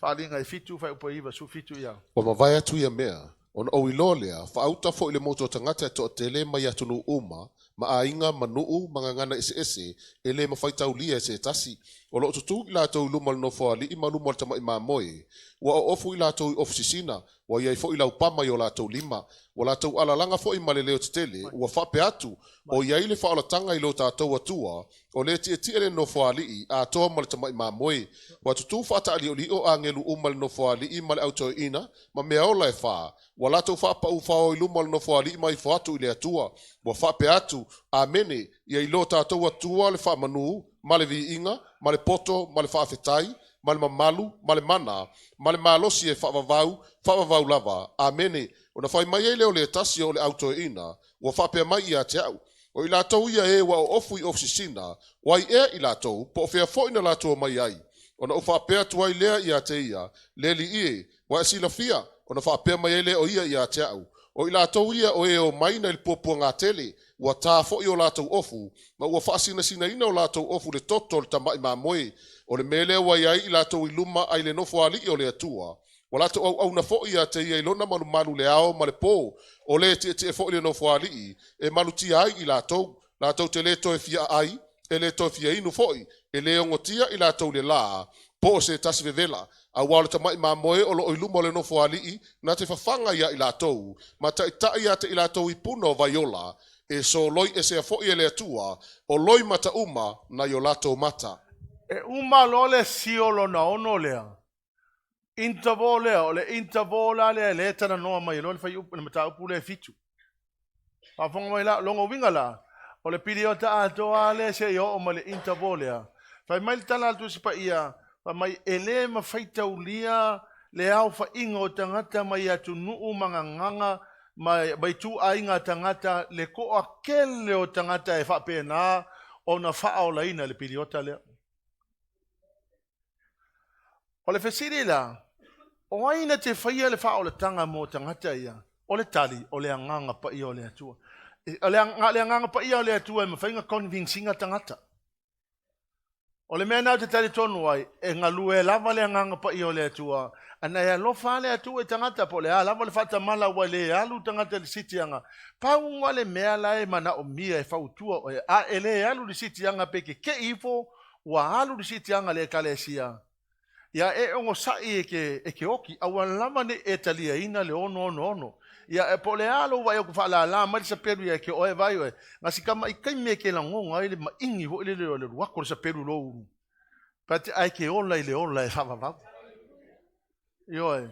whaalinga i fitu, whai upa iwa su fitu ia. O mawai atu ia mea, ona o ilo lea whaauta fo ile moto tangata to tele mai atunu uma ma ainga manuu mangangana ese ele mawhaitau lia se tasi o lo tutu ila tau lumal no fo ali ima lumal tama ima moe wa ofu ila tau ofisisina wa iai fo ila upama yo la tau lima wa la tau alalanga fo ima leo tele wa whape atu o iai le whaola tanga ilo tātou atua o le ti ele no fo ali a toa mal tama ima moe wa tutu whaata ali o li o angelu umal no fo ali ima le auto ina ma mea ola e wha wa la tau whapa ufao ilumal no fo ali ima i fo atu ile atua wa whape atu a mene iai lo tātou atua le wha manu male vi inga, male poto, male whaafetai, male mamalu, male mana, male malosi e whaavavau lava. Amene, o na whai mai e leo le tasi o le auto e ina, wa whapea mai ia te au. O i lātou ia e wa o ofu i ofisisina, wai e i lātou, po o whea fōina lātou mai ai. O na o whapea tuai lea ia te ia, le li ie, wa e sila fia, o na whapea mai e le o ia te au. O i lātou ia o e o maina il pōpua ngā tele, ua tā fo i o lātou ofu, ma ua whaasina sina ina o lātou ofu le toto le tamai mā moe, o le mele wa iai i lātou i luma ai le nofo ali o le atua. Wa lātou au na fo i a te ia i lona malu le ao ma le pō, o le te fo i le nofo ali, e malu ti ai i lātou te le toe fia ai, e le toe fia inu fo i, e le ongotia i lātou le lā, po se tasi vevela, a wale tamai mā moe o lo i luma le nofo ali, na te whawhanga ia i lātou, ma ta ia te i lātou i puno vaiola, e so loi e se fo i le atua, o loi mata uma na yo lātou mata. E uma lole siolo na ono lea. Intavo lea, o le intavo la lea, le tana noa mai, lole fai upu, le mata upu le fitu. Pafonga mai la, longo winga la, o le piliota atoa le se yo o ma le intavo lea. Fai mai le tala atu sipa ia, fai mai ele ma fai taulia, le au fa ingo tangata mai atu nuu manganganga, mai tu ainga tangata le ko akele o tangata e whapena o na whaolaina le piliota lea. O le whesiri la, o aina te whaia le whaola tanga mo tangata ia, o le tali, o le anganga pa ia o le atua. O le anganga pa ia o le atua e mawhainga convincinga tangata. O le mea nau te tali tonu ai, e ngalu e lava le anganga pa ia o le atua, ana e alofa le atua e tangata po le a, lava le whata mala wa le alu tangata le sitianga, paunga le mea lai mana o mia e whautua o e a ele alu le sitianga peke ke ifo, wa alu le sitianga le kalesia. Ia e ongo sai e ke oki, awa lama ne e talia ina le ono. Ia e po le alo wa e ku whala la, mari sa peru ia ke oe vai oe. Ngasi kama i kai me ke la ngonga ele ma ingi ho ele le wako sa peru lo uru. Pati ai ke ola i le ola e whavavau. Ioe.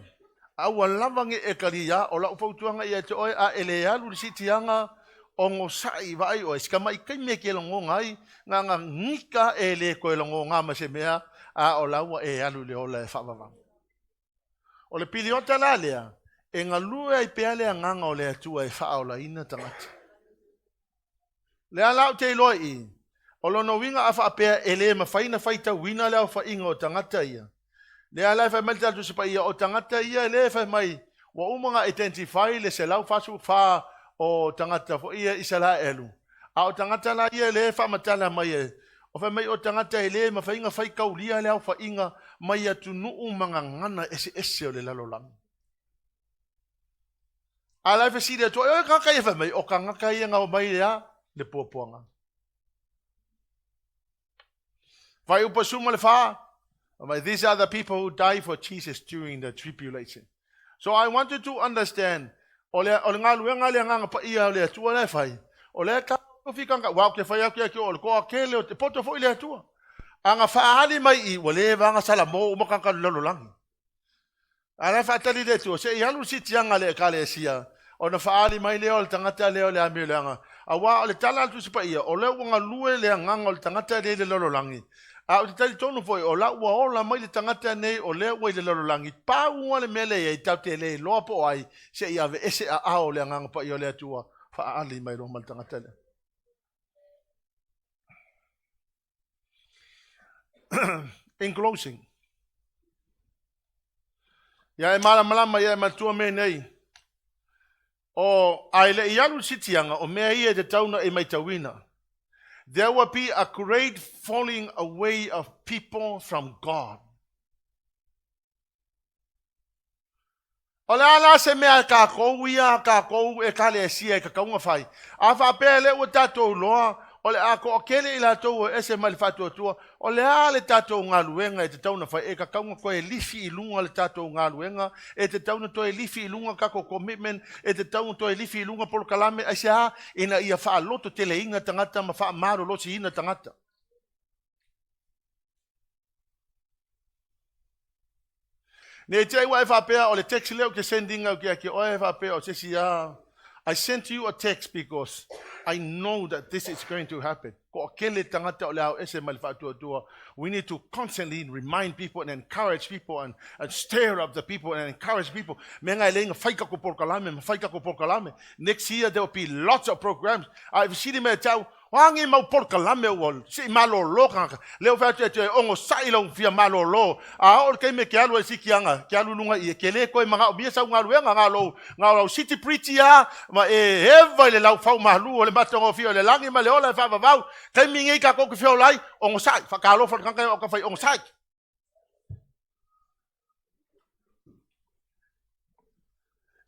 Awa lama nge e karia, o la upautuanga ia te oe a ele alu le sitianga ongo sai vai oe. Sikama i kai me ke la ngonga ai, nga ngika e le koe la ngonga ma se mea, a o laua e alu le ola e whavavau. O le piliota la lea, e ngā lua i pea lea nganga o le atua e whaola ina tangata. Lea lau te iloi i, o lono winga a whaapea e le mawhaina whaita wina leo whainga o tangata ia. Lea lai whai melta atu sipa ia o tangata ia le whai mai, wa umanga identify le se lau fasu wha o tangata fo ia isa la elu. A o tangata la ia le whamatala mai e, o whai mai o tangata e le mawhainga whai kaulia leo whainga mai atu nuu mga ngana ese o le lalolang. A lai wha siri atu, e kaka e whai mai, o ka ngaka ia ngau mai lea, le puapuanga. Whai upa suma le wha, these are the people who die for Jesus during the tribulation. So I want you to understand, o le ngā luenga le nganga pa ia o le atua le whai, o le ka whikanga, wau ke whai aku o le koa kele o te poto fo i le atua. A ngā whaali mai i, wa le vanga sala mo umakanga lololangi. A le whaatali le atua, se i halu si tianga le ka le sia, o na whaali mai leo le tangata leo le amio leanga. A wā o le tala atu sipa ia, o le wanga lue le nganga o le tangata le lololangi. A o te tali tonu foi, o la ua ola mai le tangata nei o le ua i le lololangi. Pā ua le mele ia i tau te le loa po ai, se ia ve ese a ao le nganga pa i o le atua, whaali mai roma le tangata le. In closing, ia e malama ia e matua me nei, o ai le ialu sitianga o mea ia te tauna e mai tawina. There will be a great falling away of people from God. O le ala se mea ka kou ia, ka kou e kale sia e ka kaunga whai. A whapea le ua tātou loa, o le a ko kele i lātou e se mali whātua tua, o le a le tātou ngā luenga e te tauna whai, e ka kaunga koe lifi i lunga le tātou ngā luenga, e te tauna toi lifi i lunga kako commitment, e te tauna toi lifi i lunga polo kalame, ai se a ina ia wha loto tele inga tangata, ma wha maro losi ina tangata. Ne te iwa e whapea o le text leo ke sending au ke o e whapea o te si a I sent you a text because I know that this is going to happen. Ko kele tangata o le au ese mali whātua tua. We need to constantly remind people and encourage people and stir up the people and encourage people. Me ngai lenga whaika ko porkalame, whaika ko porkalame. Next year there will be lots of programs. I've seen him at tau. Wangi mau porkalame wol. Si malo lo kanga. Leo whātua te ongo sailong fia malo lo. A ol kei me ke alu e si kianga. Ke alu lunga i e kele koe mga o bia sau ngā luenga ngā lo city preacher ma e heva le lau whau mahalu o le matongo fia o le langi ma le ola e whawawau. Kei mingi ka koku whio lai, ongo sai, whakalo whakankai o ka whai ongo sai.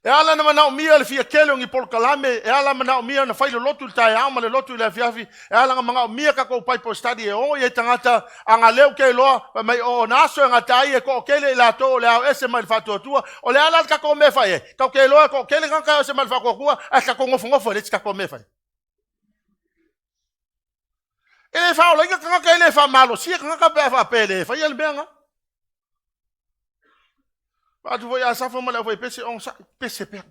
E ala na manao mia le fia kele ongi pol kalame, e ala manao mia na whailo lotu le tae ama le lotu le fiafi, e ala nga manao mia ka kou paipo study e o i e tangata, anga leo kei loa, mai o naso e ngatai e ko kele i lato le au ese mai whatua tua, o le ala ka kou me whai e, kau kei loa ko kele kankai ese mai whakua kua, e ka kou ngofo le ka kou me whai. Ele fa ola ka ka ele fa malo si ka ka ba fa pele fa yel benga ba tu voi asa fa mala voi pese on sa pese pe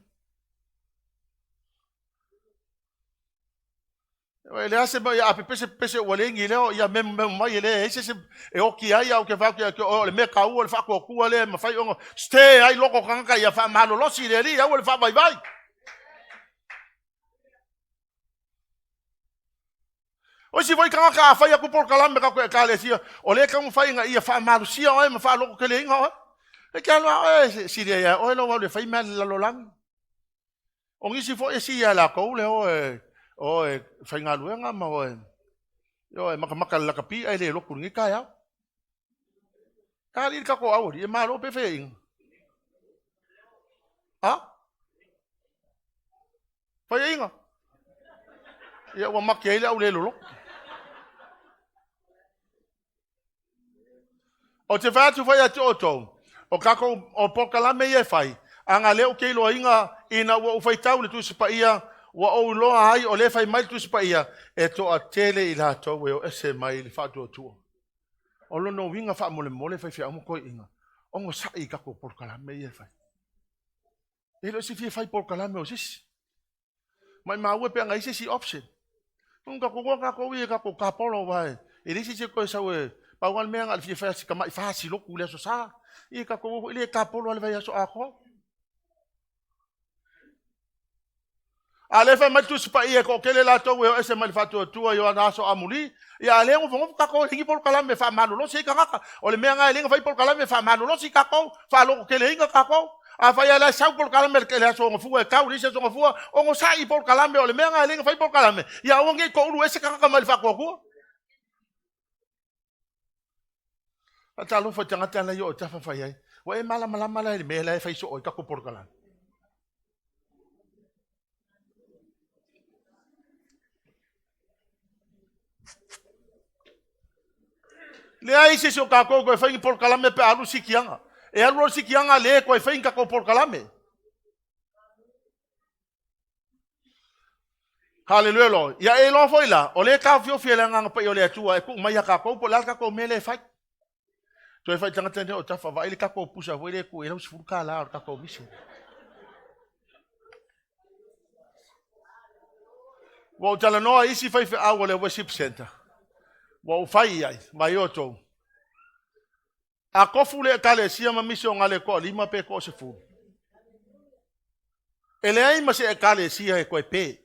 ele ase ba ya pese wale ngi le ya mem mai ele ese se e o ki ai au ke fa ke o le me ka u le fa ko ku le ma fa on stay ai loko ka ya fa malo lo si le ri ya o le fa vai vai. O si voi kanga ka fai aku por kalame ka ko ka le sia o le ka mo fai nga ia fa malu sia o e ma fa loko ke le inga e ka lo e si le ya o lo le fai mal la lo lang o ngi si fo e si ya la ko le o e fai nga luenga ma o yo e maka la ka pi ai le loko ngi ka ya ka li ka ko au e ma lo pe fe ing ha fai inga ya wa makia ile au le lo o te whātu whai ati o tau, o kako o pokalame e whai, anga leo kei loa inga ina ua uwhai tau le tusipa ia, ua o loa hai o le whai mai tusipa ia, e toa tele i la tau e o ese mai le whātua tua. O lono winga wha mole mole whai whia umo koe inga, ongo sai kako pokalame e whai. E lo si fie whai pokalame o sisi. Mai maua pe anga isi si option. Unga kukua kako ui e kako kapolo wai, e risi se koe sau e, paual mea ngal fia fia sika mai fasi loku le so sa I ka ko ile ka polo le vai so ako ale fa matu spa ia ko kele la to we ese mal fatu tu yo na so amuli ya le ngo ka ko hingi por kala me fa manu lo si ka ka o le mea ngai le fa por kala me fa manu lo si ka ko fa lo kele hinga ka ko a fa ya la sa por kala me kele so ngo fu e ka uri se so ngo fu o ngo sa I por kala me o le mea ngai le fa por kala me ya o ngi ko uru ese ka ka mal fa ko ko ata lo fa tanga tanga yo ta fa ai wa e mala me la fa so o ka ko por kala le ai se so ka ko fa por kala me pe alu sikianga e alu sikianga le ko fa ka ko por kala me haleluya lo ya e lo foi la o le ka fio fiela nga pa yo le tua e ku mai ka ko po la ka ko me le fa to e fa tanga tanga o ta fa vai le ka ko pusa voi le ku e lo sfurka la ka ko misi wo tala no isi fa fa awo le worship center wo fai ai mai o to a kofu le kale sia ma mission ngale ko lima pe ko se fu ele ai ma se kale sia e ko pe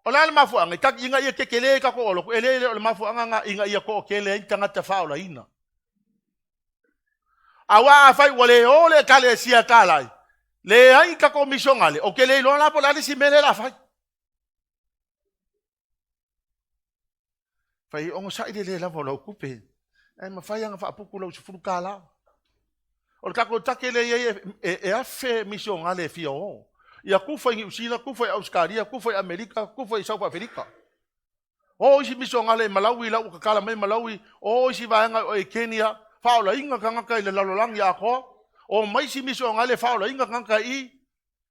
ola le mafu anga tak inga ia kekele ka ko lo ele le mafu anga inga ia ko kele tanga ta fa ola ina awa fai wole ole kale sia kala le ai ka ko mission ngale o kele lo la pola le si mele la fai fai ongo sai le la vola okupe ai ma fai anga fa puku lo se fu kala O le kako take le e afe misio ngale fia o. Ia kufa i Usina, kufa i Australia, kufa i Amerika, kufa i South Africa. O isi misio ngale Malawi la ukakala mai Malawi, o isi vaenga o Kenya, faola inga kangaka i le lalolangi a ko. O mai si misio ngale faola inga kangaka i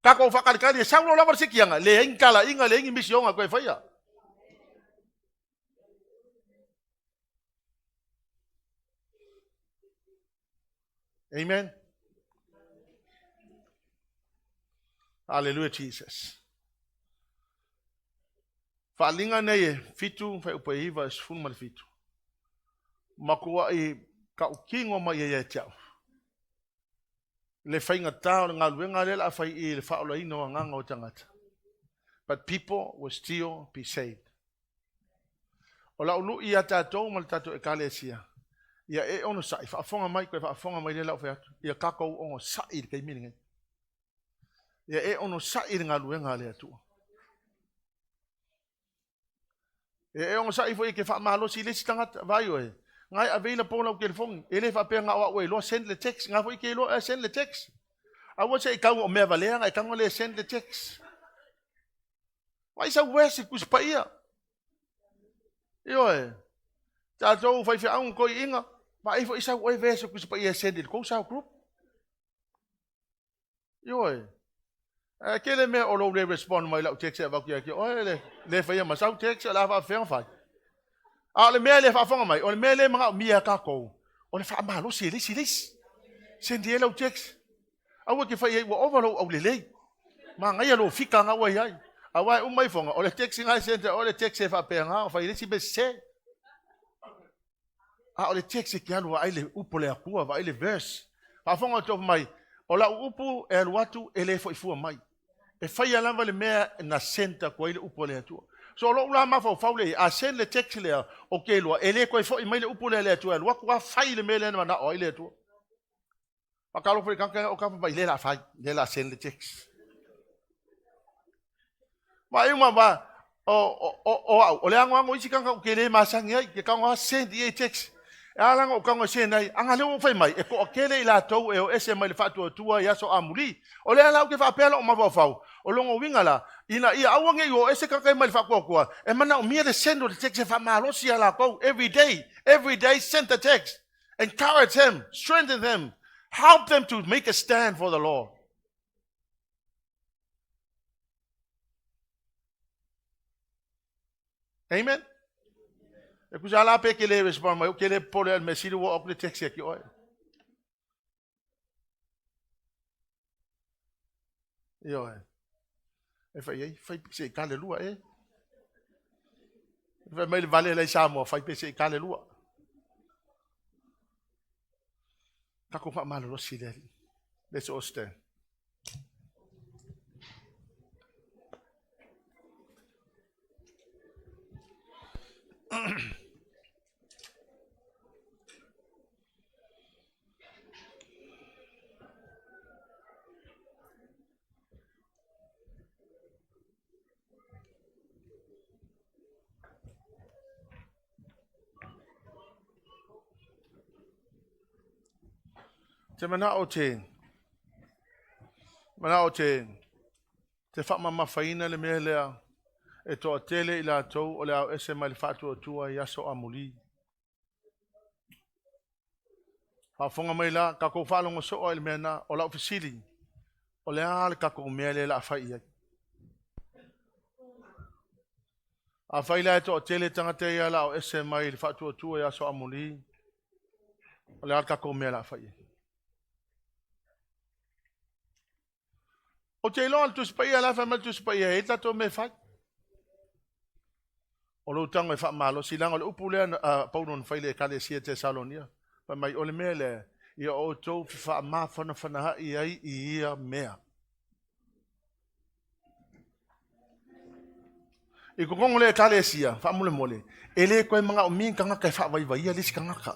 kako whakalikari e saulo lawa sikianga, le ingkala inga le ingi misio nga koe whaia. Amen. Hallelujah, Jesus. Whalinga nei fitu, whai upa iwa e sifunu mali fitu. Makua i ka ukingo mai e tiao. Le whainga tau na ngā luenga lela a whai i le whaola ino a nganga o tangata. But people will still be saved. O la ulu i a tātou mal tātou e kālesia. Ia e ono sai, whaafonga mai koe whaafonga mai le lau whaiatu. Ia kakou ongo sai kei mininga. Ia e ono sai ngā luenga le atua. Ia e ono sai fo i ke whaamalosi lesi tangata, vai oe. Ngai aveila pōna u telefongi, e le whapea ngā oa oe, loa send le text, ngā fo i ke loa send le text. Awa se i kau o mea valea, ngai kango le send le text. Wai sa wesi kuspa ia. Io e, tātou whai whia aunga koi inga, ma e fo i sa oe vese kuspa ia send le kou sao group. Io e, ke le mea o lo le respond mai lau text e waki aki, oe le whaia masau text e la wha whenga whai. A le mea le whaafonga mai, o le mea le mga o mia kākou, o le whaamalo si lesi lesi. Sendi e lau text. Aua ke whai e ua overload au le lei. Ma ngai alo fika ngā wai ai. Awa e umai fonga, o le text ngai sente, o le text e whapea ngā, o whai lesi be se. A o le text e ki alua ai le upo le akua, wa ai le verse. Whaafonga o tofu mai, o la upu e aluatu e le fo i fua mai. E whai alamba le mea na senta kwa ile upo le atua. So lo ula ma fau le a send le text le o ke lo ele ko fo i mai le upu le atua lo kwa fai le mele na o ile atua. Akalo fo kanka o ka fa ile la fai le la send le text. Ma i ma ba o le angwa ngo isi kanka o ke le ma sangi ai ke kanka send e text. Ala ngo kanka send ai anga le o fai mai e ko ke le la tou e o ese mai le fatu tua ya so amuli. O le ala o ke fa pela o ma fau. O longo wingala ina ia awange yo ese kakai mai fa kwa e mana o mia de send the text fa malosi ala ko every day send the text, encourage him, strengthen them, help them to make a stand for the Lord. Amen. E kuzala pe ke le respond mai ke le pole al mesiru wo op le text ki oi. Yo e fai pise kale lua e. Fai mai le vale le samo fai pise kale lua. Kako fa malo si le. Let's all stand. Te mana o te te whamama whaina le mea lea e toa tele i la tau o le au ese mai le whātua tua i aso amuli. Whafonga mai la kako whalonga soa i le mea na o la ofisili o le ale kako mea le la whai ai. A whaila e toa tele tangate i ala o ese mai le whātua tua i aso amuli o le ale kako mea la whai ai. O te ilo al tu spai ala fa mal tu spai e ta to me fa. O lo tango e fa malo silang o upule Paulo no faile ka le sia te Salonia. Pa mai o le mele i o to fa ma fa na fa i ai i ia mea. I ko kongo le ka le sia fa mole mole. Ele ko manga o min kanga ka fa vai vai le sikanga ka.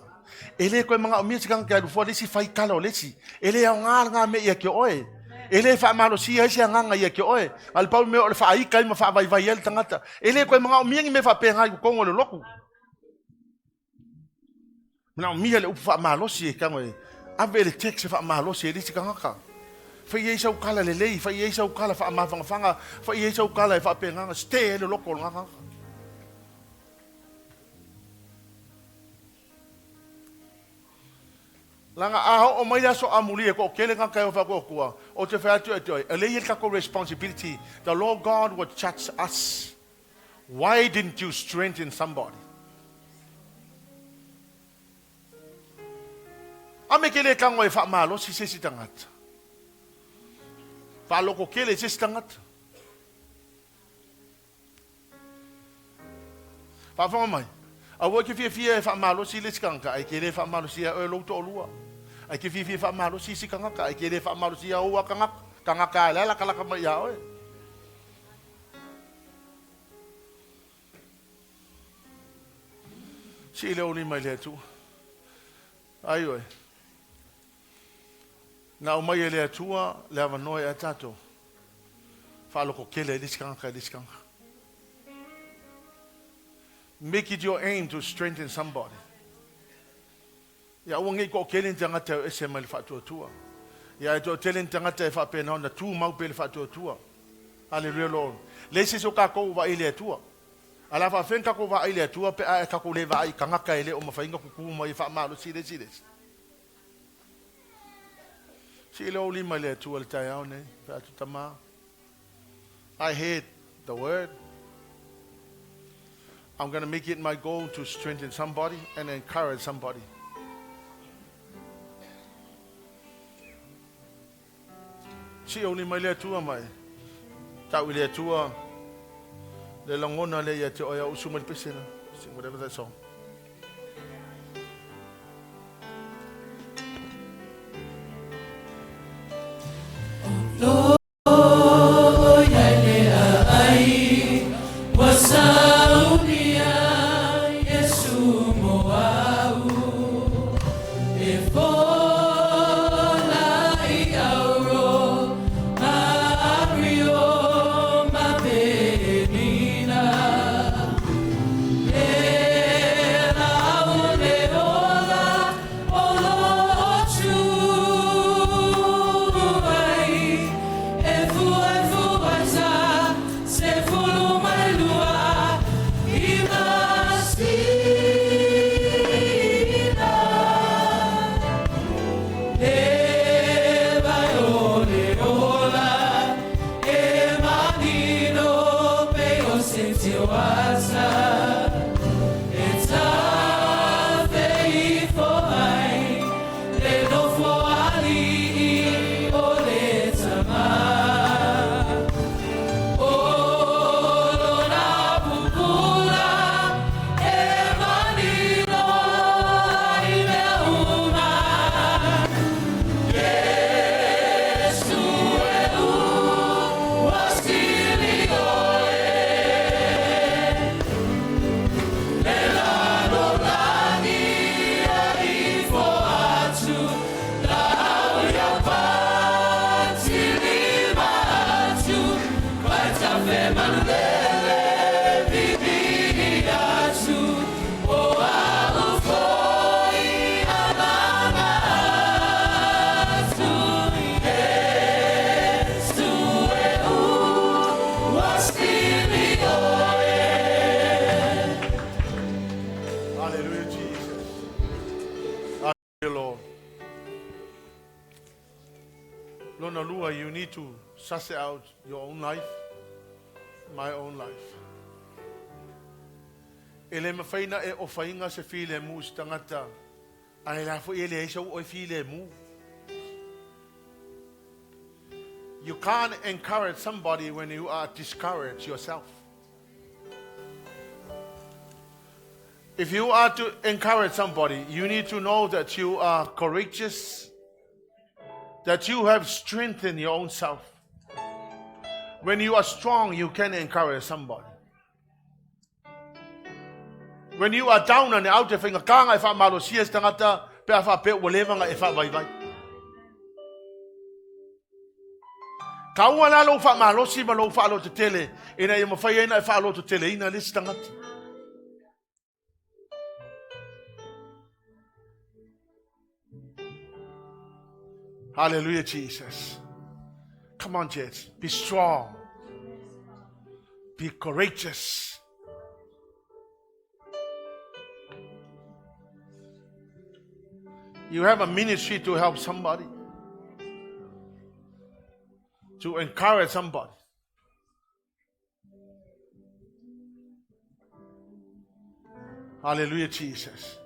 Ele ko manga o min sikanga ka du fo le si fai kala o le si. Ele a nga me ia ke oe. Ele fa malo si ai sia nganga ia ke oe al pau me o le fa ai kai ma fa vai vai el tangata ele ko mga o miengi me fa pe ngai ko ngolo loku na o mia le u fa malo si ka ngoi Ave le tekse fa malo se le tikanga. Fa ye sa ukala le lei, fa ye sa ukala fa ma fanga, fa ye sa ukala fa penga ste le loko nga. Langa aho o mai aso amuli e ko kele nga kai fa ko kua. O te fa atu atu. Le ye ka ko responsibility. The Lord God would judge us. Why didn't you strengthen somebody? Ame kele ka ngoi fa malo si se tangata. Fa loko kele se tangata. Fa fa mai. A wo ke fie fa malo si le tkanka ai kele fa malo si e lo to lua. Ai ke fie fa malo si kanga ai kele fa malo si o kanga ka la kala ka ya o. Si le oni mai le tu. Ai oi. Na o mai le tua le ava noi a tato. Fa loko kele le tkanka. Make it your aim to strengthen somebody. Ya wangi ko kelen tangata ese mal fatu tua. Ya to telen tangata fa pena na tu mau pel fatu tua. Hallelujah Lord. Lesi so ka ko va ile tua. Ala fa fenka ko va ile tua pe a ka ko le va i kanga ka ile o mafainga ku ku mai fa malo sile. Sile o lima le tua le tai au ne fa tu tama. I hate the word. I'm going to make it my goal to strengthen somebody and encourage somebody. Si oni mai le tua mai. Tau le tua. Le langona le ia te oia usu mai pesena. Sing whatever that song. You need to suss out your own life, my own life. Ele me faina e o fainga se file mu stangata. Ai la fo ele e so o file mu. You can't encourage somebody when you are discouraged yourself. If you are to encourage somebody, you need to know that you are courageous, that you have strength in your own self. When you are strong, you can encourage somebody. When you are down and out, if you can't, if I'm malo sias tangata, pe afa pe whatever if I vai. Kaua na lo fa malo si malo fa lo te tele, ina ye mo fa ina fa lo te tele ina list tangata. Hallelujah, Jesus. Come on, Jets. Be strong. Be courageous. You have a ministry to help somebody, to encourage somebody. Hallelujah, Jesus.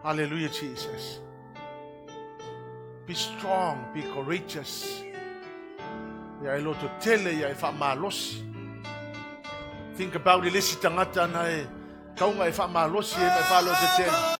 Hallelujah, Jesus. Be strong, be courageous. Ya ilo to tele ya fa malos. Think about it, lisi tangata na e kaunga e fa malos e me fa lo te tele.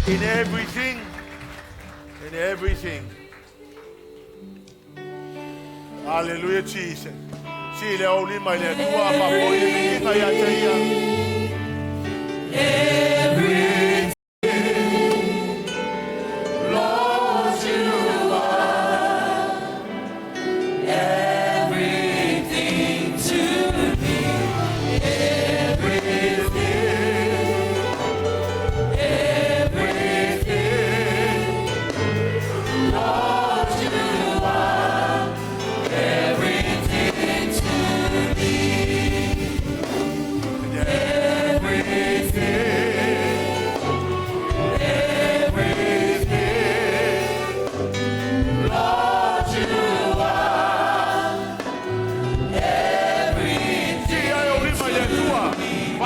In everything, in everything. Hallelujah, Jesus. Si le oli mai le tua pa poi mi ka ya te ya. Everything, Lord, you are everything to me.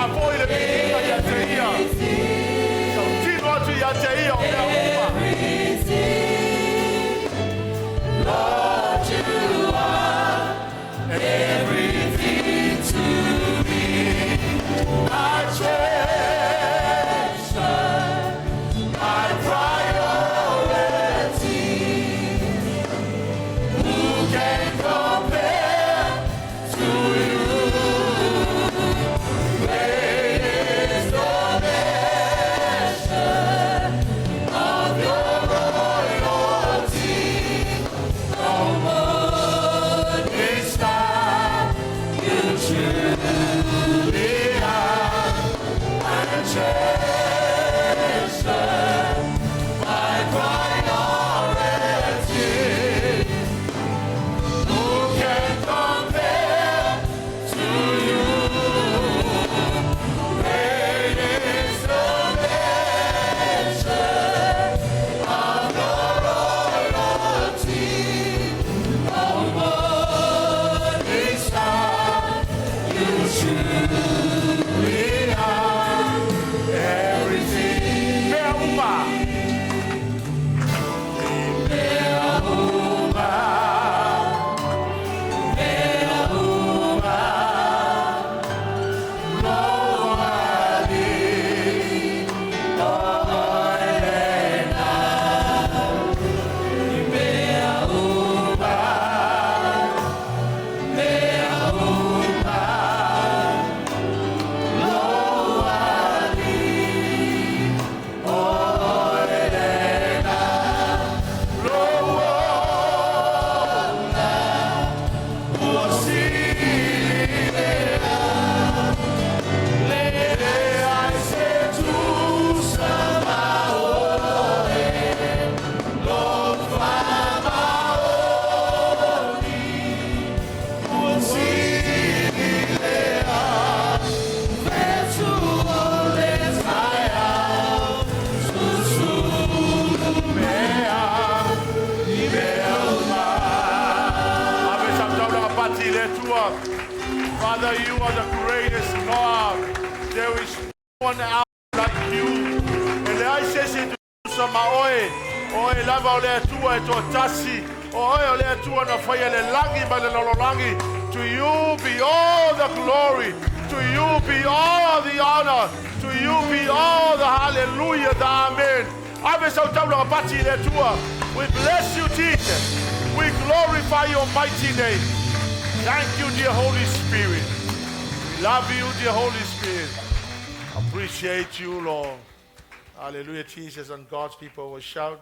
foi le pinga ia te ia. Sau tino atu ia te ia o mea uma. Lord, you are everything to me. My treasure, my priority. Who can compare to you? Great is the measure of your loyalty. No one is like you truly are. And treasure my priority. Who can compare to you? Great is the measure of your loyalty. No one is like you truly are. Everything. Mea uma. Father, you are the greatest God. There is no one else like you. Ele ai sese tu sama oe. Oe lava ole atua e to tasi. Oe ole atua na whaia le langi ma le nololangi. To you be all the glory. To you be all the honor. To you be all the hallelujah, the amen. Ave sau taula pati le tua. We bless you, Jesus. We glorify your mighty name. Thank you, dear Holy Spirit. We love you, dear Holy Spirit. Appreciate you, Lord. Hallelujah, Jesus, and God's people will shout.